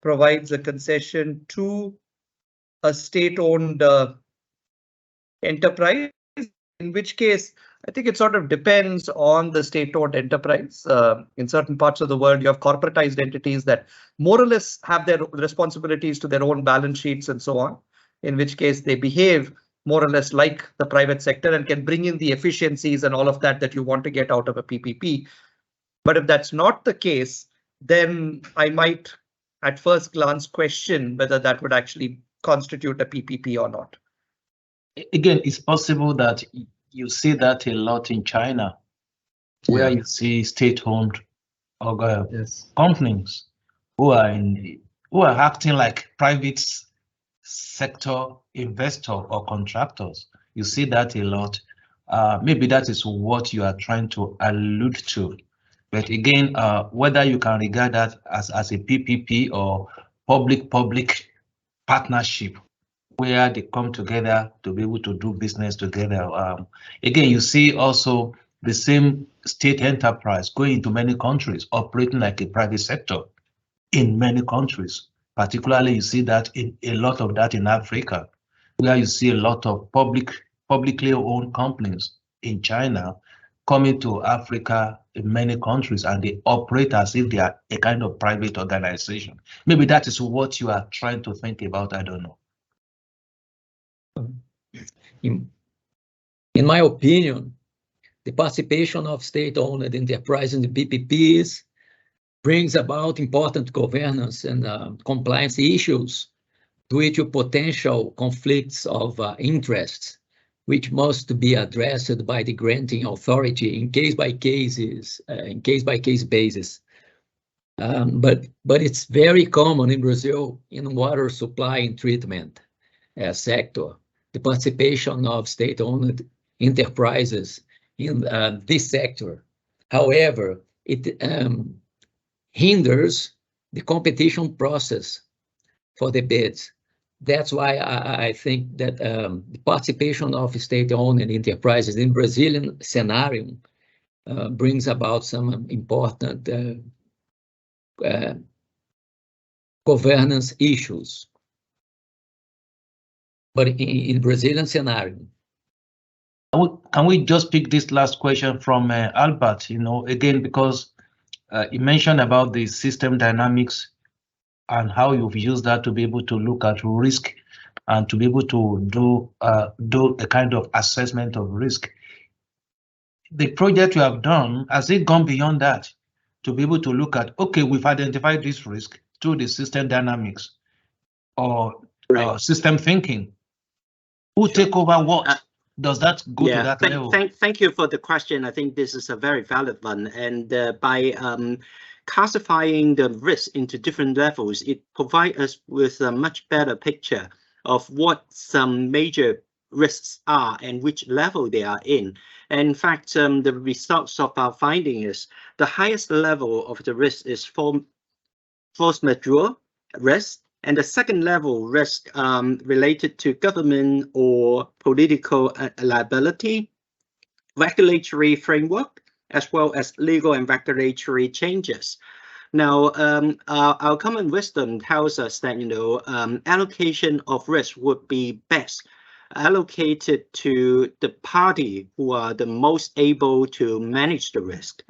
provides a concession to a state-owned enterprise, in which case I think it sort of depends on the state-owned enterprise. In certain parts of the world, you have corporatized entities that more or less have their responsibilities to their own balance sheets and so on, in which case they behave more or less like the private sector and can bring in the efficiencies and all of that you want to get out of a PPP. But if that's not the case, then I might at first glance question whether that would actually constitute a PPP or not. Again, it's possible that you see that a lot in China, where you see state-owned companies who are acting like private sector investor or contractors. You see that a lot. Maybe that is what you are trying to allude to. But again, whether you can regard that as a PPP or public-public partnership, where they come together to be able to do business together. Again, you see also the same state enterprise going into many countries, operating like a private sector in many countries. Particularly, you see that in a lot of that in Africa, where you see a lot of publicly owned companies in China coming to Africa in many countries, and they operate as if they are a kind of private organization. Maybe that is what you are trying to think about. I don't know. In my opinion, the participation of state-owned enterprises in the PPPs brings about important governance and compliance issues due to potential conflicts of interests, which must be addressed by the granting authority in case-by-case basis. But it's very common in Brazil in water supply and treatment sector. the participation of state-owned enterprises in this sector. However, it hinders the competition process for the bids. That's why I think that the participation of state-owned enterprises in Brazilian scenario brings about some important governance issues. But in Brazilian scenario. Can we just pick this last question from Albert, you know, again, because you mentioned about the system dynamics and how you've used that to be able to look at risk and to be able to do a kind of assessment of risk. The project you have done, has it gone beyond that to be able to look at, okay, we've identified this risk through the system dynamics or system thinking? Who take over what? Does that go to that level? Thank you for the question. I think this is a very valid one. And by classifying the risk into different levels, it provides us with a much better picture of what some major risks are and which level they are in. And in fact, the results of our finding is the highest level of the risk is force majeure risk. And the second level risk related to government or political liability, regulatory framework, as well as legal and regulatory changes. Now, our common wisdom tells us that, you know, allocation of risk would be best allocated to the party who are the most able to manage the risk.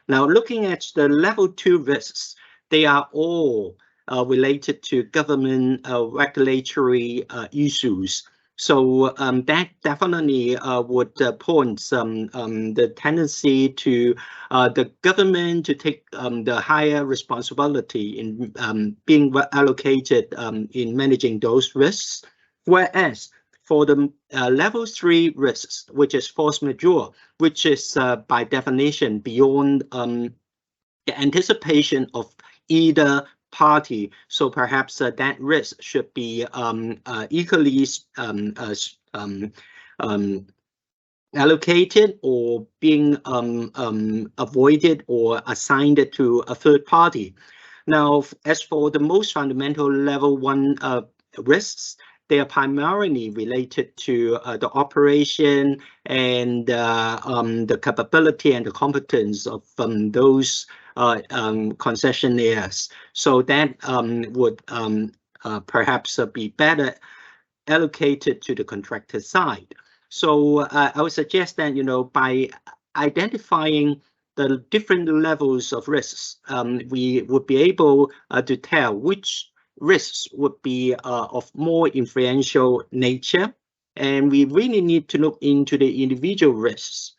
Now, looking at the level 2 risks, they are all related to government regulatory issues. So that definitely would point the tendency to the government to take the higher responsibility in being allocated in managing those risks. Whereas for the level 3 risks, which is force majeure, which is by definition beyond the anticipation of either party, so perhaps that risk should be equally allocated or being avoided or assigned to a third party. Now, as for the most fundamental level 1 risks, they are primarily related to the operation and the capability and the competence of those concessionaires. So that would perhaps be better allocated to the contractor side. So I would suggest that, you know, by identifying the different levels of risks, we would be able to tell which risks would be of more influential nature. And we really need to look into the individual risks.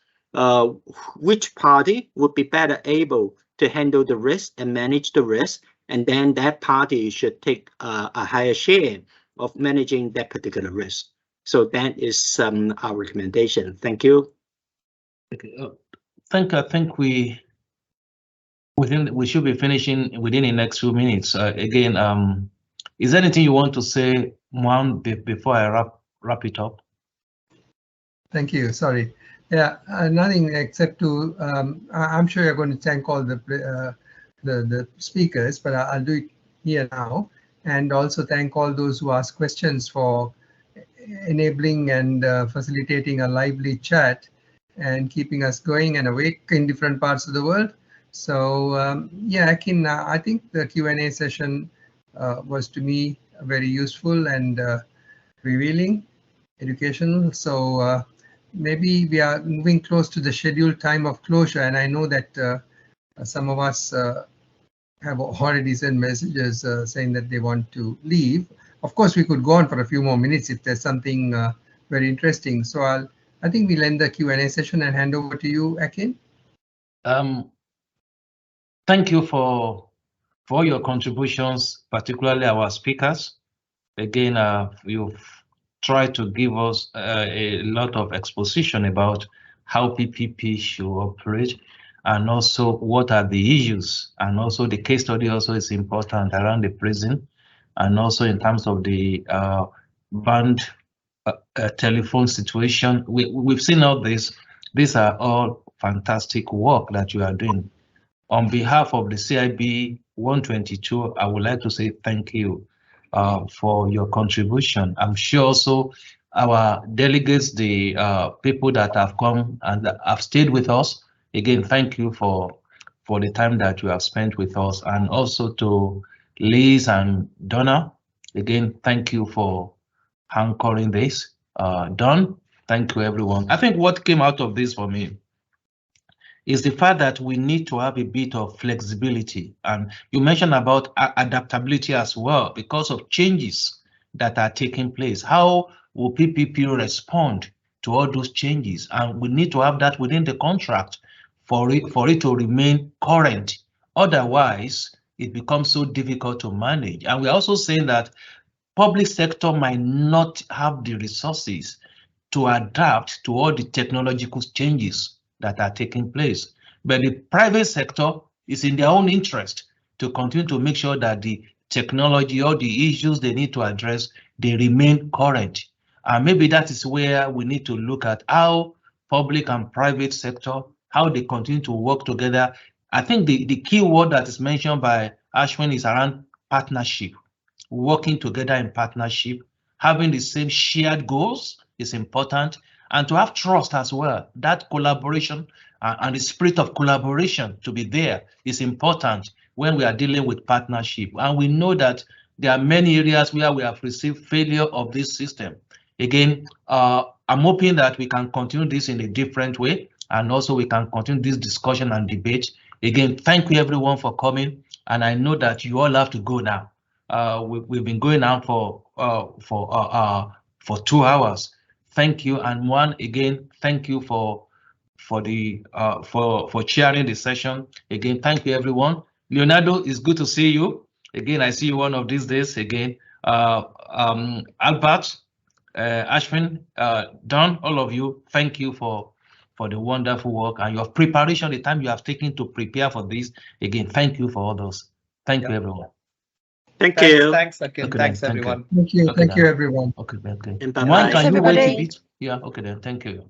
Which party would be better able to handle the risk and manage the risk, and then that party should take a higher share of managing that particular risk. So that is our recommendation. Thank you. Okay. I think we should be finishing within the next few minutes. Again, is there anything you want to say, Juan, before I wrap it up? Thank you. Sorry. Yeah, nothing except to, I'm sure you're going to thank all the speakers, but I'll do it here now. And also thank all those who asked questions for enabling and facilitating a lively chat and keeping us going and awake in different parts of the world. So yeah, I think the Q&A session was to me very useful and revealing, educational. So maybe we are moving close to the scheduled time of closure, and I know that some of us have already sent messages saying that they want to leave. Of course, we could go on for a few more minutes if there's something very interesting. So I think we'll end the Q&A session and hand over to you, Akin. Thank you for your contributions, particularly our speakers. Again, you've tried to give us a lot of exposition about how PPP should operate, and also what are the issues, and also the case study also is important around the prison, and also in terms of the band telephone situation. We've seen all this. These are all fantastic work that you are doing. On behalf of the CIB122, I would like to say thank you for your contribution. I'm sure also our delegates, the people that have come and have stayed with us, again, thank you for the time that you have spent with us, and also to Liz and Donna, again, thank you for anchoring this. Don, thank you everyone. I think what came out of this for me is the fact that we need to have a bit of flexibility. And you mentioned about adaptability as well, because of changes that are taking place. How will PPP respond to all those changes? And we need to have that within the contract for it to remain current. Otherwise, it becomes so difficult to manage. And we're also saying that public sector might not have the resources to adapt to all the technological changes that are taking place. But the private sector is in their own interest to continue to make sure that the technology or the issues they need to address, they remain current. And maybe that is where we need to look at how public and private sector, how they continue to work together. I think the key word that is mentioned by Ashwin is around partnership. Working together in partnership, having the same shared goals is important, and to have trust as well. That collaboration and the spirit of collaboration to be there is important when we are dealing with partnership. And we know that there are many areas where we have received failure of this system. Again, I'm hoping that we can continue this in a different way, and also we can continue this discussion and debate. Again, thank you everyone for coming, and I know that you all have to go now. We've been going on for 2 hours. Thank you, and one again, thank you for chairing the session. Again, thank you everyone. Leonardo, it's good to see you again. I see you one of these days again. Albert, Ashwin, Don, all of you, thank you for the wonderful work and your preparation, the time you have taken to prepare for this. Again, thank you for all those. Thank you everyone. Thank you. Thanks, Akin. Okay, thanks, then, everyone. Thank you. Okay, thank you, everyone. Okay, okay. And bye-bye. One, can you wait a Everybody. bit? Yeah, okay then, thank you.